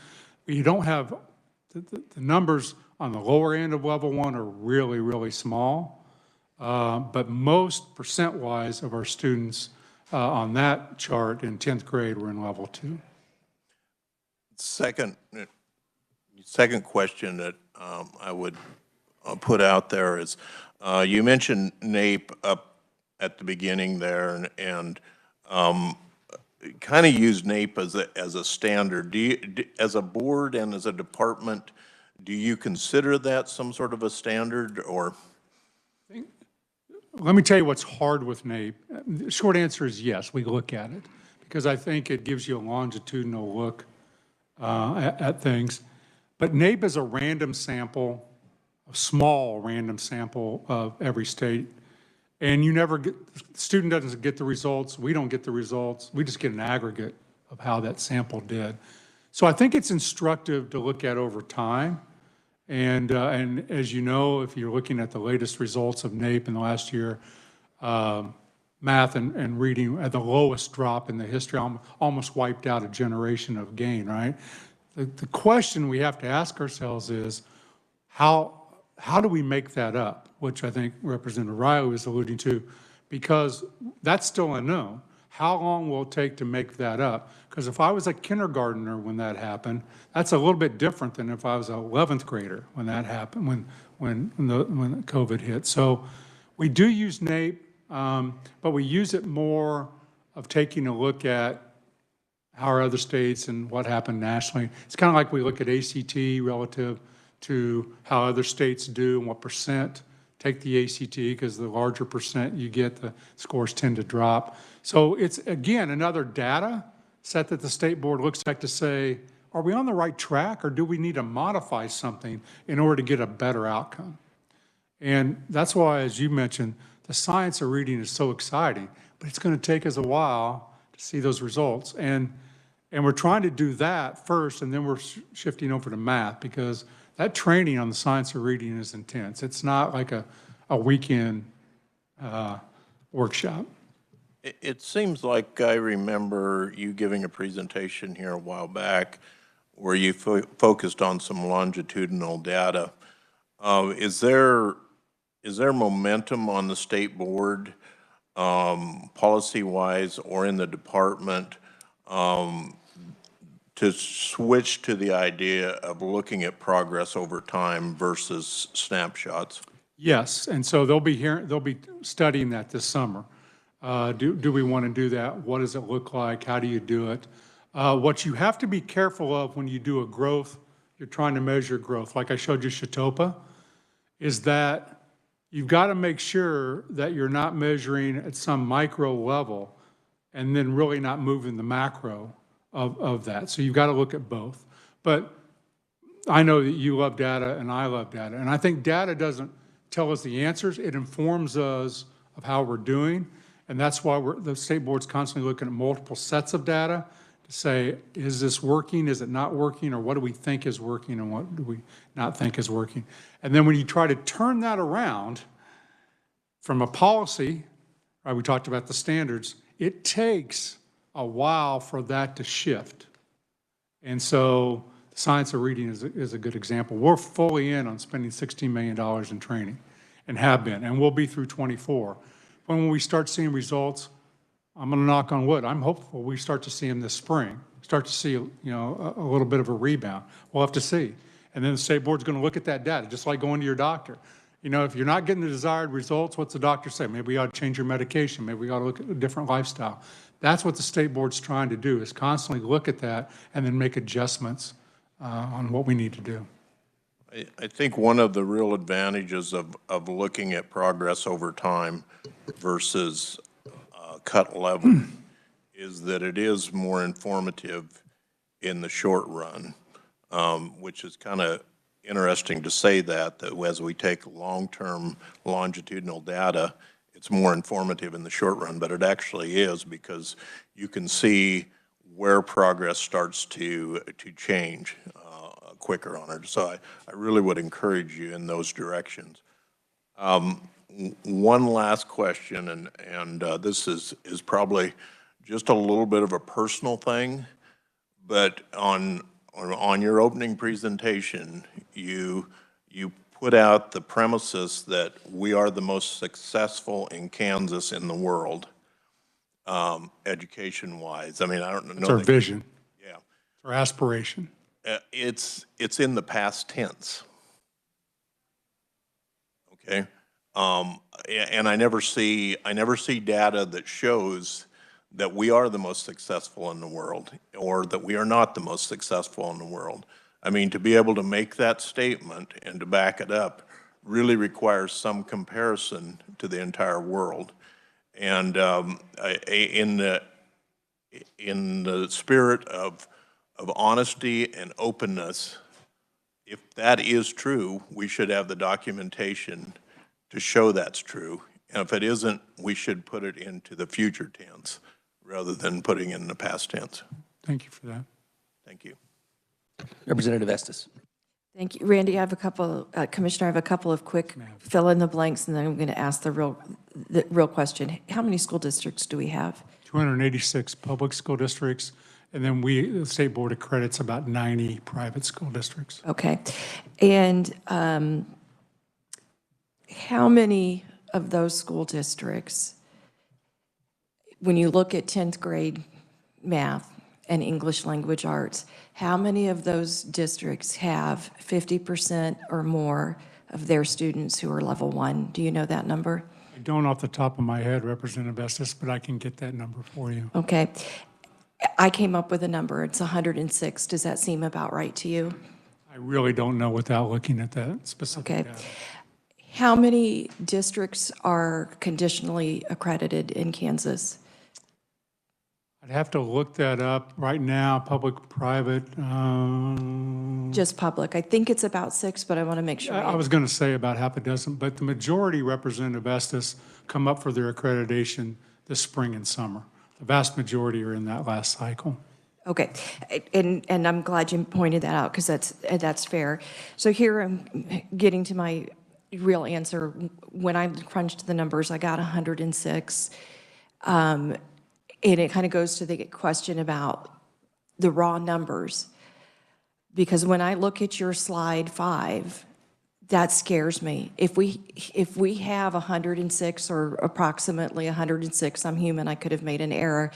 You don't have, the numbers on the lower end of level 1 are really, really small. But most percent-wise of our students on that chart in 10th grade were in level 2. Second question that I would put out there is, you mentioned NAEP up at the beginning there, and kind of use NAEP as a standard. As a board and as a department, do you consider that some sort of a standard, or? Let me tell you what's hard with NAEP. The short answer is yes, we look at it, because I think it gives you a longitudinal look at things. But NAEP is a random sample, a small random sample of every state. And you never get, the student doesn't get the results, we don't get the results, we just get an aggregate of how that sample did. So I think it's instructive to look at over time. And as you know, if you're looking at the latest results of NAEP in the last year, math and reading at the lowest drop in the history, almost wiped out a generation of gain, right? The question we have to ask ourselves is, how do we make that up? Which I think Representative Riley was alluding to, because that's still unknown. How long will it take to make that up? Because if I was a kindergartner when that happened, that's a little bit different than if I was an 11th grader when that happened, when COVID hit. So we do use NAEP, but we use it more of taking a look at how are other states and what happened nationally. It's kind of like we look at ACT relative to how other states do and what percent take the ACT, because the larger percent you get, the scores tend to drop. So it's, again, another data set that the state board looks at to say, are we on the right track, or do we need to modify something in order to get a better outcome? And that's why, as you mentioned, the science of reading is so exciting, but it's going to take us a while to see those results. And we're trying to do that first, and then we're shifting over to math, because that training on the science of reading is intense. It's not like a weekend workshop. It seems like I remember you giving a presentation here a while back where you focused on some longitudinal data. Is there momentum on the state board, policy-wise or in the department, to switch to the idea of looking at progress over time versus snapshots? Yes, and so they'll be studying that this summer. Do we want to do that? What does it look like? How do you do it? What you have to be careful of when you do a growth, you're trying to measure growth, like I showed you Chetopa, is that you've got to make sure that you're not measuring at some micro level and then really not moving the macro of that. So you've got to look at both. But I know that you love data and I love data. And I think data doesn't tell us the answers. It informs us of how we're doing. And that's why the state board's constantly looking at multiple sets of data to say, is this working? Is it not working? Or what do we think is working and what do we not think is working? And then when you try to turn that around from a policy, right, we talked about the standards, it takes a while for that to shift. And so the science of reading is a good example. We're fully in on spending $16 million in training, and have been, and we'll be through 24. When we start seeing results, I'm going to knock on wood, I'm hopeful we start to see them this spring, start to see, you know, a little bit of a rebound. We'll have to see. And then the state board's going to look at that data, just like going to your doctor. You know, if you're not getting the desired results, what's the doctor say? Maybe we ought to change your medication. Maybe we ought to look at a different lifestyle. That's what the state board's trying to do, is constantly look at that and then make adjustments on what we need to do. I think one of the real advantages of looking at progress over time versus cut level is that it is more informative in the short run, which is kind of interesting to say that as we take long-term longitudinal data, it's more informative in the short run, but it actually is, because you can see where progress starts to change quicker on it. So I really would encourage you in those directions. One last question, and this is probably just a little bit of a personal thing, but on your opening presentation, you put out the premises that we are the most successful in Kansas in the world, education-wise. I mean, I don't know. It's our vision. Yeah. It's our aspiration. It's in the past tense. Okay. And I never see data that shows that we are the most successful in the world, or that we are not the most successful in the world. I mean, to be able to make that statement and to back it up really requires some comparison to the entire world. And in the spirit of honesty and openness, if that is true, we should have the documentation to show that's true. And if it isn't, we should put it into the future tense rather than putting it in the past tense. Thank you for that. Thank you. Representative Estes. Thank you. Randy, I have a couple, Commissioner, I have a couple of quick fill in the blanks, and then I'm going to ask the real question. How many school districts do we have? 286 public school districts, and then the state board accredits about 90 private school districts. Okay. And how many of those school districts, when you look at 10th grade math and English language arts, how many of those districts have 50% or more of their students who are level 1? Do you know that number? I don't off the top of my head, Representative Estes, but I can get that number for you. Okay. I came up with a number. It's 106. Does that seem about right to you? I really don't know without looking at that specific Okay. data. How many districts are conditionally accredited in Kansas? I'd have to look that up. Right now, public, private, Just public. I think it's about 6, but I want to make sure. I was going to say about half a dozen, but the majority, Representative Estes, come up for their accreditation this spring and summer. The vast majority are in that last cycle. Okay, and I'm glad you pointed that out, because that's fair. So here I'm getting to my real answer. When I crunched the numbers, I got 106. And it kind of goes to the question about the raw numbers. Because when I look at your slide 5, that scares me. If we have 106 or approximately 106, I'm human, I could have made an error,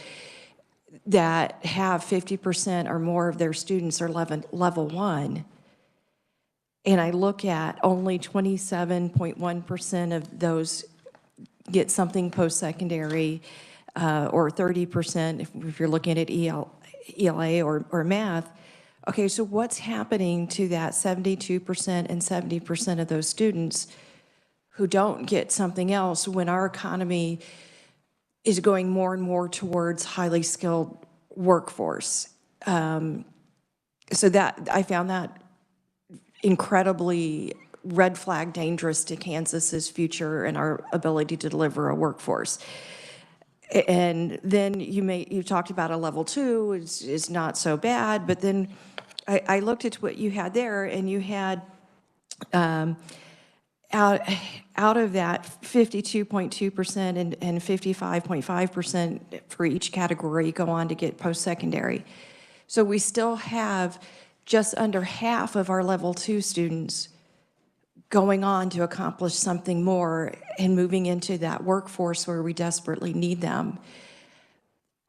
that have 50% or more of their students are level 1, and I look at only 27.1% of those get something post-secondary, or 30% if you're looking at ELA or math. Okay, so what's happening to that 72% and 70% of those students who don't get something else when our economy is going more and more towards highly skilled workforce? So that, I found that incredibly red flag dangerous to Kansas's future and our ability to deliver a workforce. And then you talked about a level 2 is not so bad, but then I looked at what you had there, and you had out of that 52.2% and 55.5% for each category go on to get post-secondary. So we still have just under half of our level 2 students going on to accomplish something more and moving into that workforce where we desperately need them.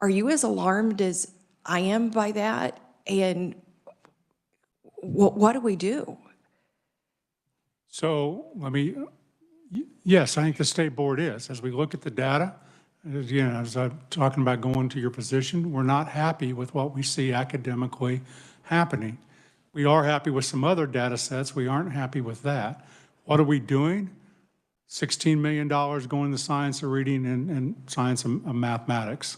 Are you as alarmed as I am by that? And what do we do? So let me Yes, I think the state board is. As we look at the data, again, as I'm talking about going to your position, we're not happy with what we see academically happening. We are happy with some other data sets. We aren't happy with that. What are we doing? $16 million going to science of reading and science of mathematics.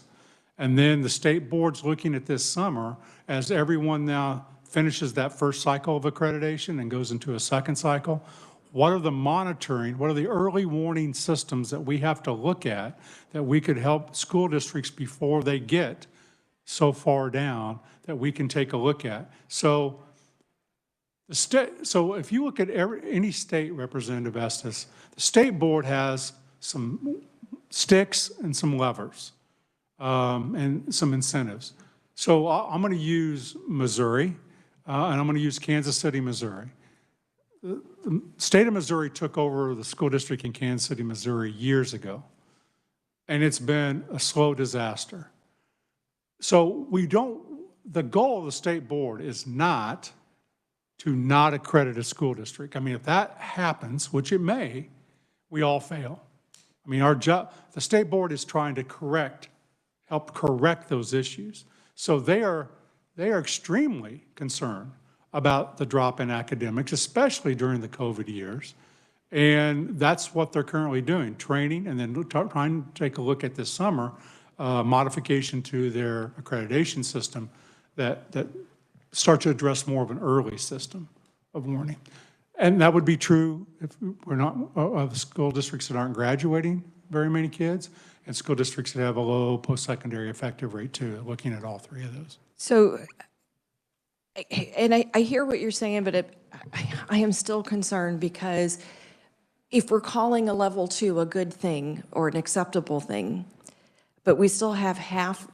And then the state board's looking at this summer, as everyone now finishes that first cycle of accreditation and goes into a second cycle, what are the monitoring, what are the early warning systems that we have to look at that we could help school districts before they get so far down that we can take a look at? So so if you look at any state, Representative Estes, the state board has some sticks and some levers and some incentives. So I'm going to use Missouri and I'm going to use Kansas City, Missouri. The state of Missouri took over the school district in Kansas City, Missouri years ago, and it's been a slow disaster. So the goal of the state board is not to not accredit a school district. I mean, if that happens, which it may, we all fail. I mean, the state board is trying to help correct those issues. So they are extremely concerned about the drop in academics, especially during the COVID years. And that's what they're currently doing, training, and then trying to take a look at this summer, modification to their accreditation system that start to address more of an early system of warning. And that would be true if we're not of school districts that aren't graduating very many kids, and school districts that have a low post-secondary effective rate too, looking at all three of those. So, and I hear what you're saying, but I am still concerned because if we're calling a level 2 a good thing or an acceptable thing, but we still have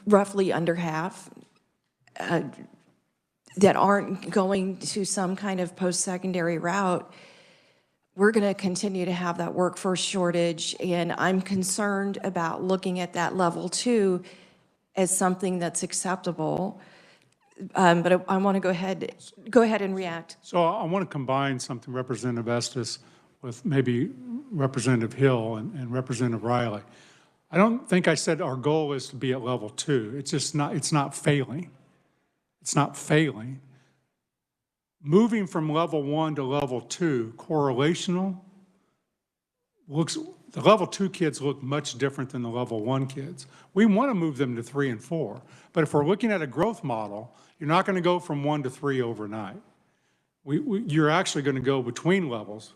roughly under half, that aren't going to some kind of post-secondary route, we're going to continue to have that workforce shortage. And I'm concerned about looking at that level 2 as something that's acceptable. But I want to go ahead and react. So I want to combine something Representative Estes with maybe Representative Hill and Representative Riley. I don't think I said our goal is to be at level 2. It's just not, it's not failing. It's not failing. Moving from level 1 to level 2, correlational, the level 2 kids look much different than the level 1 kids. We want to move them to 3 and 4, but if we're looking at a growth model, you're not going to go from 1 to 3 overnight. You're actually going to go between levels,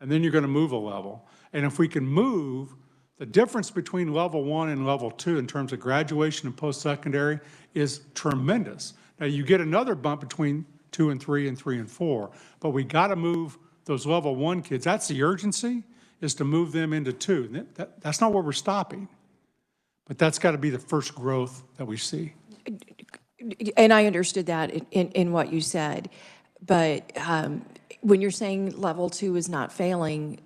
and then you're going to move a level. And if we can move, the difference between level 1 and level 2 in terms of graduation and post-secondary is tremendous. Now, you get another bump between 2 and 3 and 3 and 4, but we got to move those level 1 kids. That's the urgency, is to move them into 2. That's not where we're stopping, but that's got to be the first growth that we see. And I understood that in what you said, but when you're saying level 2 is not failing,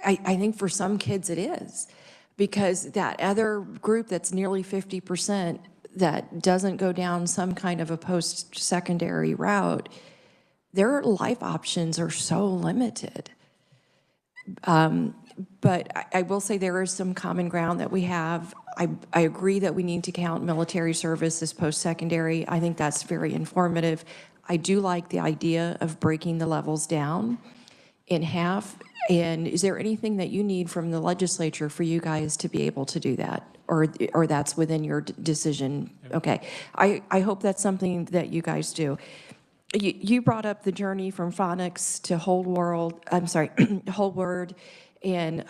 I think for some kids it is, because that other group that's nearly 50% that doesn't go down some kind of a post-secondary route, their life options are so limited. But I will say there is some common ground that we have. I agree that we need to count military service as post-secondary. I think that's very informative. I do like the idea of breaking the levels down in half. And is there anything that you need from the legislature for you guys to be able to do that? Or that's within your decision? Okay. I hope that's something that you guys do. You brought up the journey from phonics to whole word and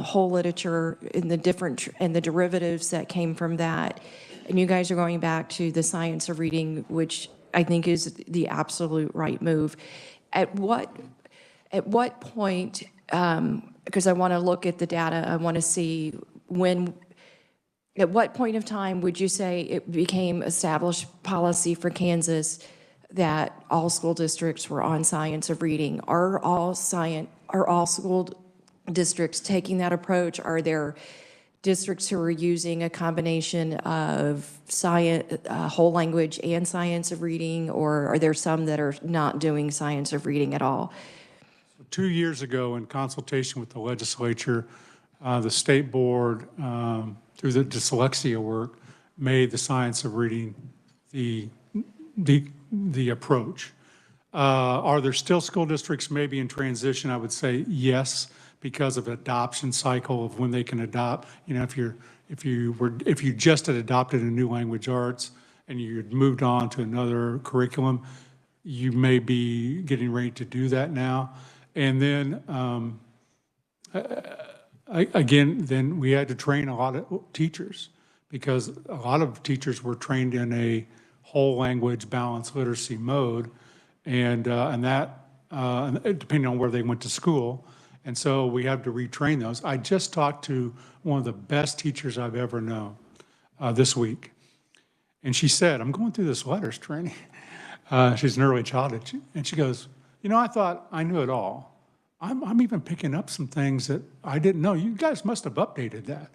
whole literature and the derivatives that came from that. And you guys are going back to the science of reading, which I think is the absolute right move. At what point, because I want to look at the data, I want to see at what point of time would you say it became established policy for Kansas that all school districts were on science of reading? Are all school districts taking that approach? Are there districts who are using a combination of science, whole language and science of reading, or are there some that are not doing science of reading at all? 2 years ago, in consultation with the legislature, the state board, through the dyslexia work, made the science of reading the approach. Are there still school districts maybe in transition? I would say yes, because of adoption cycle of when they can adopt. You know, if you just had adopted a new language arts and you had moved on to another curriculum, you may be getting ready to do that now. And then again, then we had to train a lot of teachers, because a lot of teachers were trained in a whole language balanced literacy mode, and that depending on where they went to school. And so we have to retrain those. I just talked to one of the best teachers I've ever known this week. And she said, I'm going through this letters training. She's an early childhood. And she goes, you know, I thought I knew it all. I'm even picking up some things that I didn't know. You guys must have updated that.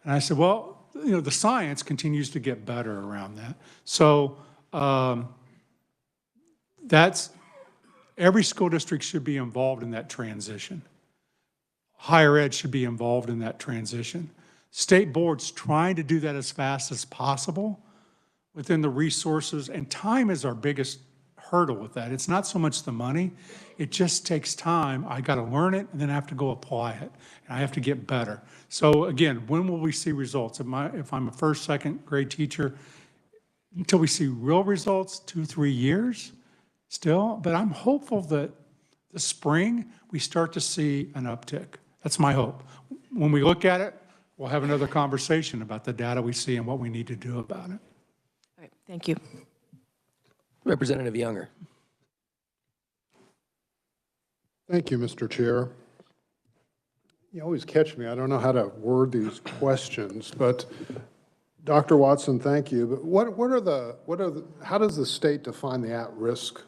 And I said, well, you know, the science continues to get better around that. So every school district should be involved in that transition. Higher ed should be involved in that transition. State board's trying to do that as fast as possible within the resources, and time is our biggest hurdle with that. It's not so much the money, it just takes time. I got to learn it, and then I have to go apply it, and I have to get better. So again, when will we see results? If I'm a first, second grade teacher, until we see real results, 2-3 years still, but I'm hopeful that the spring, we start to see an uptick. That's my hope. When we look at it, we'll have another conversation about the data we see and what we need to do about it. All right, thank you. Representative Younger. Thank you, Mr. Chair. You always catch me. I don't know how to word these questions, but Dr. Watson, thank you. But how does the state define the at-risk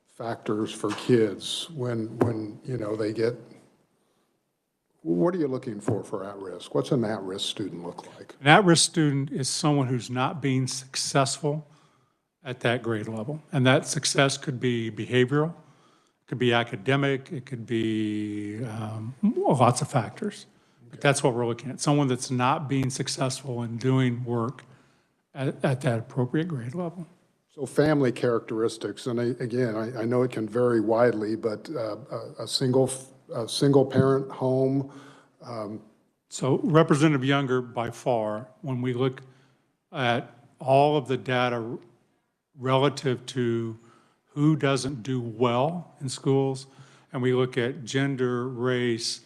factors for kids when you know they get? What are you looking for at-risk? What's an at-risk student look like? An at-risk student is someone who's not being successful at that grade level. And that success could be behavioral, it could be academic, it could be lots of factors. But that's what we're looking at. Someone that's not being successful in doing work at that appropriate grade level. So family characteristics, and again, I know it can vary widely, but a single parent home. So Representative Younger, by far, when we look at all of the data relative to who doesn't do well in schools, and we look at gender, race,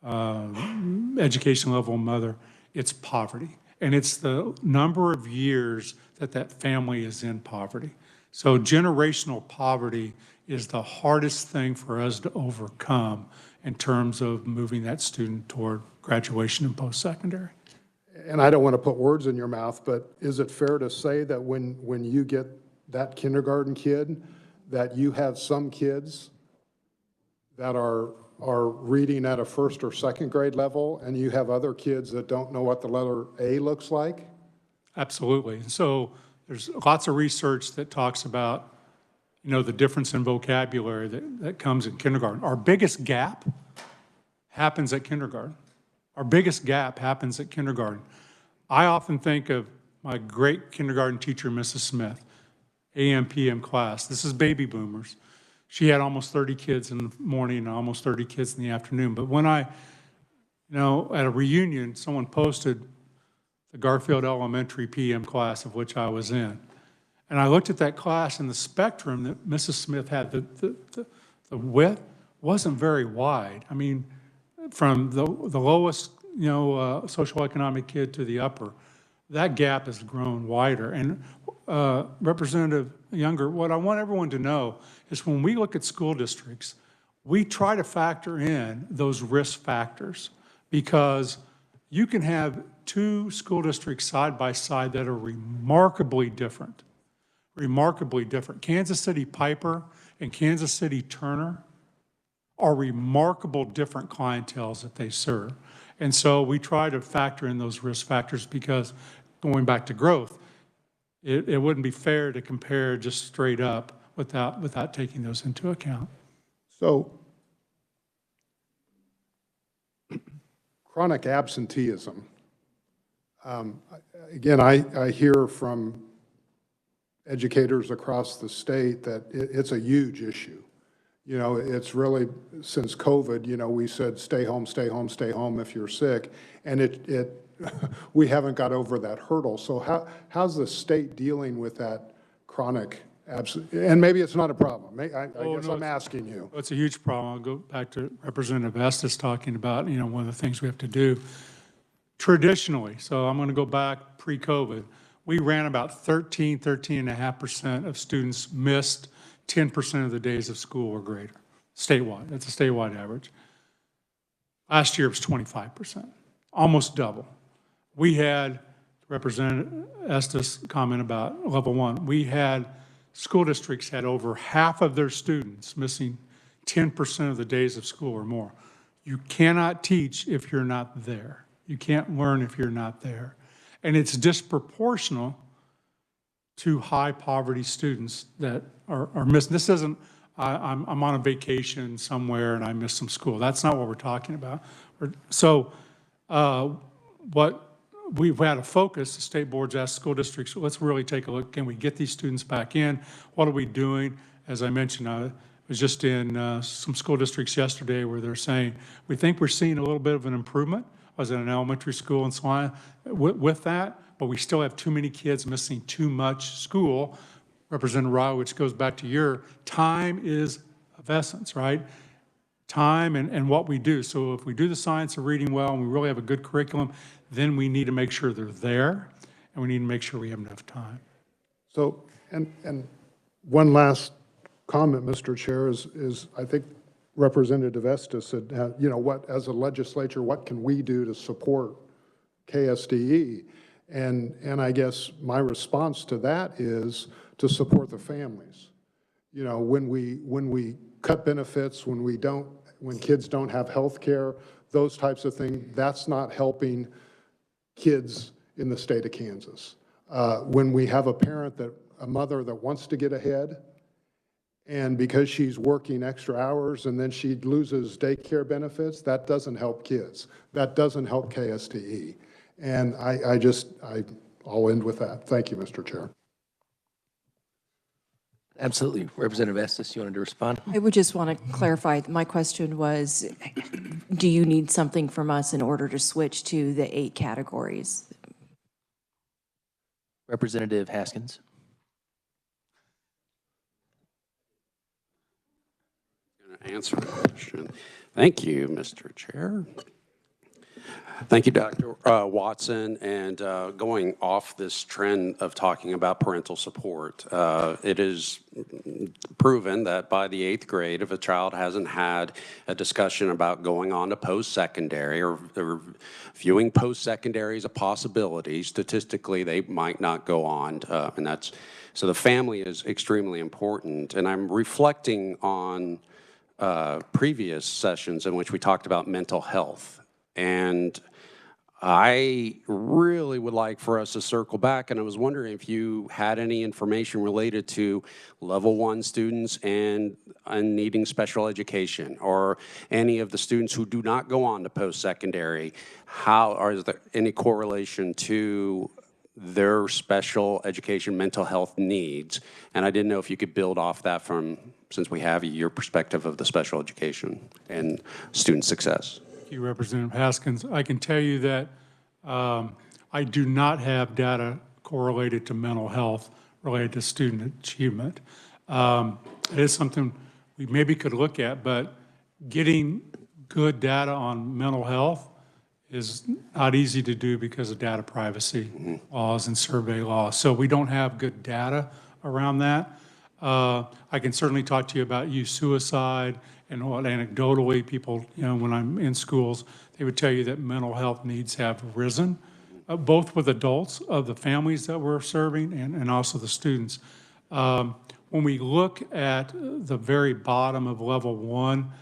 education level, mother, it's poverty. And it's the number of years that family is in poverty. So generational poverty is the hardest thing for us to overcome in terms of moving that student toward graduation and post-secondary. And I don't want to put words in your mouth, but is it fair to say that when you get that kindergarten kid, that you have some kids that are reading at a first or second grade level, and you have other kids that don't know what the letter A looks like? Absolutely. So there's lots of research that talks about, you know, the difference in vocabulary that comes in kindergarten. Our biggest gap happens at kindergarten. Our biggest gap happens at kindergarten. I often think of my great kindergarten teacher, Mrs. Smith, AM, PM class. This is baby boomers. She had almost 30 kids in the morning and almost 30 kids in the afternoon. But when at a reunion, someone posted the Garfield Elementary PM class of which I was in. And I looked at that class, and the spectrum that Mrs. Smith had, the width wasn't very wide. I mean, from the lowest, socioeconomic kid to the upper, that gap has grown wider. And Representative Younger, what I want everyone to know is when we look at school districts, we try to factor in those risk factors, because you can have two school districts side by side that are remarkably different. Kansas City Piper and Kansas City Turner are remarkable different clienteles that they serve. And so we try to factor in those risk factors, because going back to growth, it wouldn't be fair to compare just straight up without taking those into account. So chronic absenteeism. Again, I hear from educators across the state that it's a huge issue. You know, it's really, since COVID, you know, we said, stay home, stay home, stay home if you're sick. And we haven't got over that hurdle. So how's the state dealing with that chronic absence? And maybe it's not a problem. I guess I'm asking you. It's a huge problem. I'll go back to Representative Estes talking about, you know, one of the things we have to do traditionally. So I'm going to go back pre-COVID. We ran about 13.5% of students missed 10% of the days of school or greater, statewide. That's a statewide average. Last year it was 25%, almost double. We had, Representative Estes comment about level 1, we had, school districts had over half of their students missing 10% of the days of school or more. You cannot teach if you're not there. You can't learn if you're not there. And it's disproportional to high poverty students that are missing. This isn't, I'm on a vacation somewhere and I missed some school. That's not what we're talking about. So what we've had a focus, the state boards asked school districts, let's really take a look. Can we get these students back in? What are we doing? As I mentioned, I was just in some school districts yesterday where they're saying, we think we're seeing a little bit of an improvement. I was in an elementary school in Salina with that, but we still have too many kids missing too much school. Representative Rao, which goes back to your time is of essence, right? Time and what we do. So if we do the science of reading well and we really have a good curriculum, then we need to make sure they're there and we need to make sure we have enough time. So, and one last comment, Mr. Chair, is I think Representative Estes said, you know, what, as a legislature, what can we do to support KSDE? And I guess my response to that is to support the families. You know, when we cut benefits, when kids don't have health care, those types of things, that's not helping kids in the state of Kansas. When we have a mother that wants to get ahead, and because she's working extra hours and then she loses daycare benefits, that doesn't help kids. That doesn't help KSDE. And I'll end with that. Thank you, Mr. Chair. Absolutely. Representative Estes, you wanted to respond? I would just want to clarify, my question was, do you need something from us in order to switch to the 8 categories? Representative Haskins. Answer the question. Thank you, Mr. Chair. Thank you, Dr. Watson. And going off this trend of talking about parental support, it is proven that by the 8th grade, if a child hasn't had a discussion about going on to post-secondary or viewing post-secondary as a possibility, statistically, they might not go on. So the family is extremely important. And I'm reflecting on previous sessions in which we talked about mental health. And I really would like for us to circle back, and I was wondering if you had any information related to level 1 students and needing special education, or any of the students who do not go on to post-secondary. Is there any correlation to their special education mental health needs? And I didn't know if you could build off that since we have your perspective of the special education and student success. Thank you, Representative Haskins. I can tell you that I do not have data correlated to mental health related to student achievement. It is something we maybe could look at, but getting good data on mental health is not easy to do because of data privacy laws and survey laws. So we don't have good data around that. I can certainly talk to you about youth suicide and what anecdotally people, you know, when I'm in schools, they would tell you that mental health needs have risen, both with adults of the families that we're serving and also the students. When we look at the very bottom of level 1,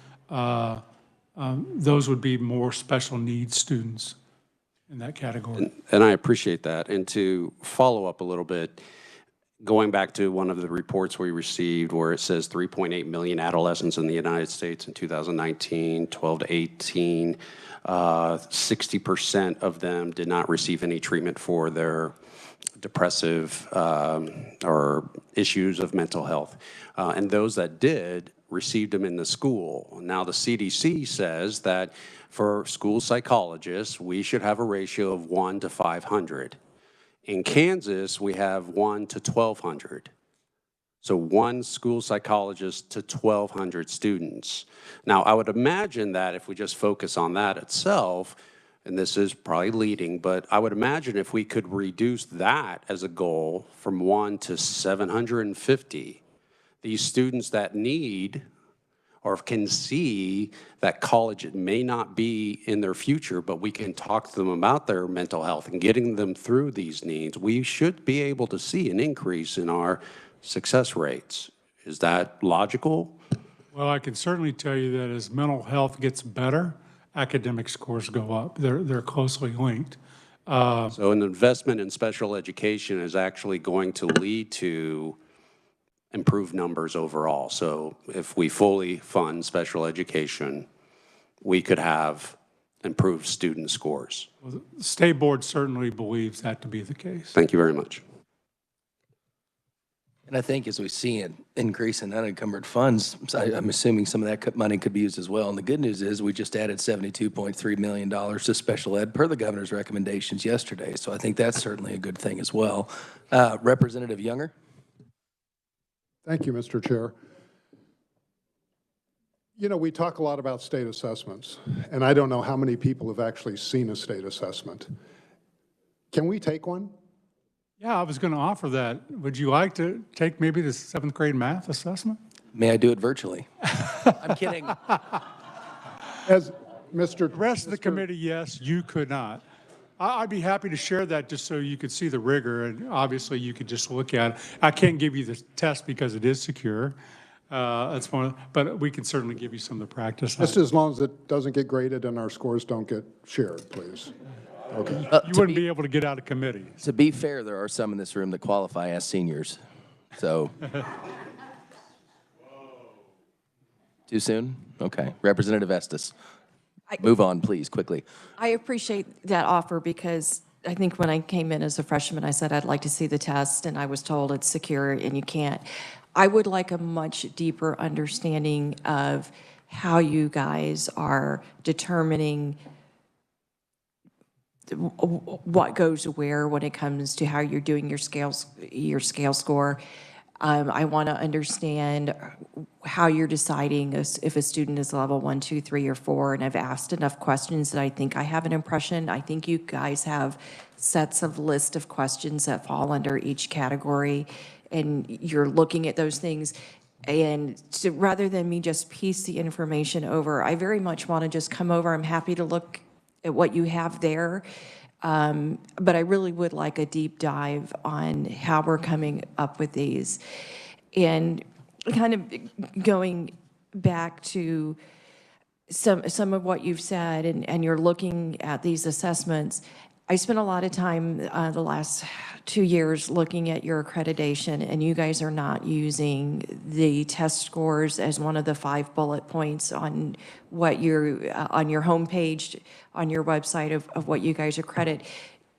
those would be more special needs students in that category. And I appreciate that. And to follow up a little bit, going back to one of the reports we received where it says 3.8 million adolescents in the United States in 2019, 12 to 18, 60% of them did not receive any treatment for their depressive or issues of mental health. And those that did received them in the school. Now the CDC says that for school psychologists, we should have a ratio of 1 to 500. In Kansas, we have 1 to 1,200. So 1 school psychologist to 1,200 students. Now, I would imagine that if we just focus on that itself, and this is probably leading, but I would imagine if we could reduce that as a goal from 1 to 750, these students that need or can see that college it may not be in their future, but we can talk to them about their mental health and getting them through these needs, we should be able to see an increase in our success rates. Is that logical? Well, I can certainly tell you that as mental health gets better, academic scores go up. They're closely linked. So an investment in special education is actually going to lead to improved numbers overall. So if we fully fund special education, we could have improved student scores. Well, the state board certainly believes that to be the case. Thank you very much. And I think as we see an increase in unencumbered funds, I'm assuming some of that money could be used as well. And the good news is we just added $72.3 million to special ed per the governor's recommendations yesterday. So I think that's certainly a good thing as well. Representative Younger? Thank you, Mr. Chair. You know, we talk a lot about state assessments, and I don't know how many people have actually seen a state assessment. Can we take one? Yeah, I was going to offer that. Would you like to take maybe the 7th grade math assessment? May I do it virtually? I'm kidding. As Mr. The rest of the committee, yes, you could not. I'd be happy to share that just so you could see the rigor, and obviously you could just look at it. I can't give you the test because it is secure. That's one, but we can certainly give you some of the practice. Just as long as it doesn't get graded and our scores don't get shared, please. Okay. You wouldn't be able to get out of committee. To be fair, there are some in this room that qualify as seniors. So. Too soon? Okay. Representative Estes. Move on, please, quickly. I appreciate that offer because I think when I came in as a freshman, I said I'd like to see the test, and I was told it's secure and you can't. I would like a much deeper understanding of how you guys are determining what goes where when it comes to how you're doing your scale score. I want to understand how you're deciding if a student is level 1, 2, 3, or 4, and I've asked enough questions that I think I have an impression. I think you guys have sets of list of questions that fall under each category, and you're looking at those things. And so rather than me just piece the information over, I very much want to just come over. I'm happy to look at what you have there. But I really would like a deep dive on how we're coming up with these. And kind of going back to some of what you've said, and you're looking at these assessments, I spent a lot of time the last 2 years looking at your accreditation, and you guys are not using the test scores as one of the 5 bullet points on what you're on your homepage, on your website of what you guys accredit.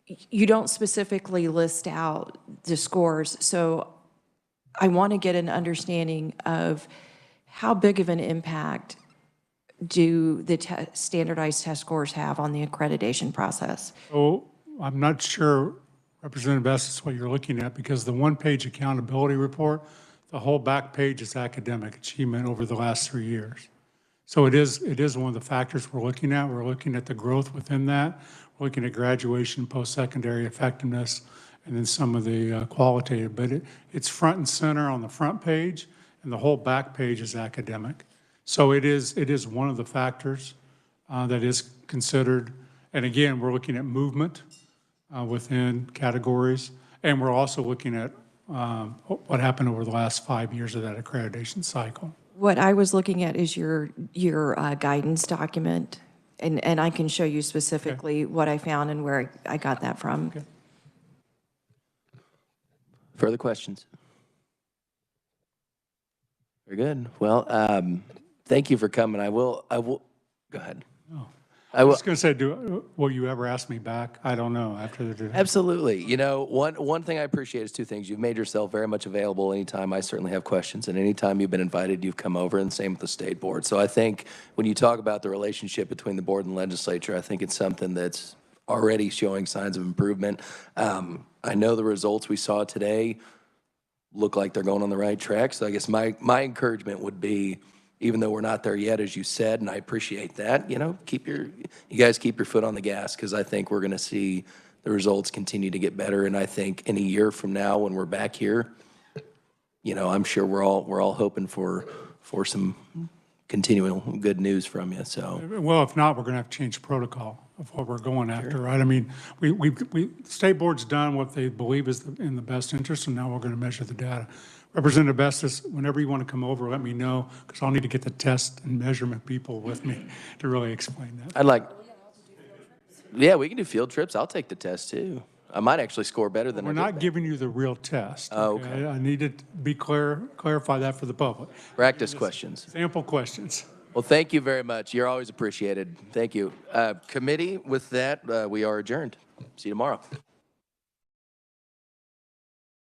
You don't specifically list out the scores, so I want to get an understanding of how big of an impact do the standardized test scores have on the accreditation process? So I'm not sure, Representative Estes, what you're looking at, because the one-page accountability report, the whole back page is academic achievement over the last 3 years. So it is one of the factors we're looking at. We're looking at the growth within that. We're looking at graduation, post-secondary effectiveness, and then some of the qualitative. But it's front and center on the front page, and the whole back page is academic. So it is one of the factors that is considered. And again, we're looking at movement within categories, and we're also looking at what happened over the last 5 years of that accreditation cycle. What I was looking at is your guidance document, and I can show you specifically what I found and where I got that from. Okay. Further questions? Very good. Well, thank you for coming. I will, go ahead. I was going to say, will you ever ask me back? I don't know after the. Absolutely. You know, one thing I appreciate is two things. You've made yourself very much available anytime I certainly have questions, and anytime you've been invited, you've come over, and same with the state board. So I think when you talk about the relationship between the board and legislature, I think it's something that's already showing signs of improvement. I know the results we saw today look like they're going on the right track. So I guess my encouragement would be, even though we're not there yet, as you said, and I appreciate that, you know, you guys keep your foot on the gas, because I think we're going to see the results continue to get better. And I think in a year from now, when we're back here, you know, I'm sure we're all hoping for some continual good news from you. So Well, if not, we're going to have to change protocol of what we're going after, right? I mean, state board's done what they believe is in the best interest, and now we're going to measure the data. Representative Bestis, whenever you want to come over, let me know, because I'll need to get the test and measurement people with me to really explain that. Yeah, we can do field trips. I'll take the test too. I might actually score better than I We're did not back. giving you the real test. Oh, okay. I need to be clarify that for the public. Practice questions. Sample questions. Well, thank you very much. You're always appreciated. Thank you. Committee, with that, we are adjourned. See you tomorrow.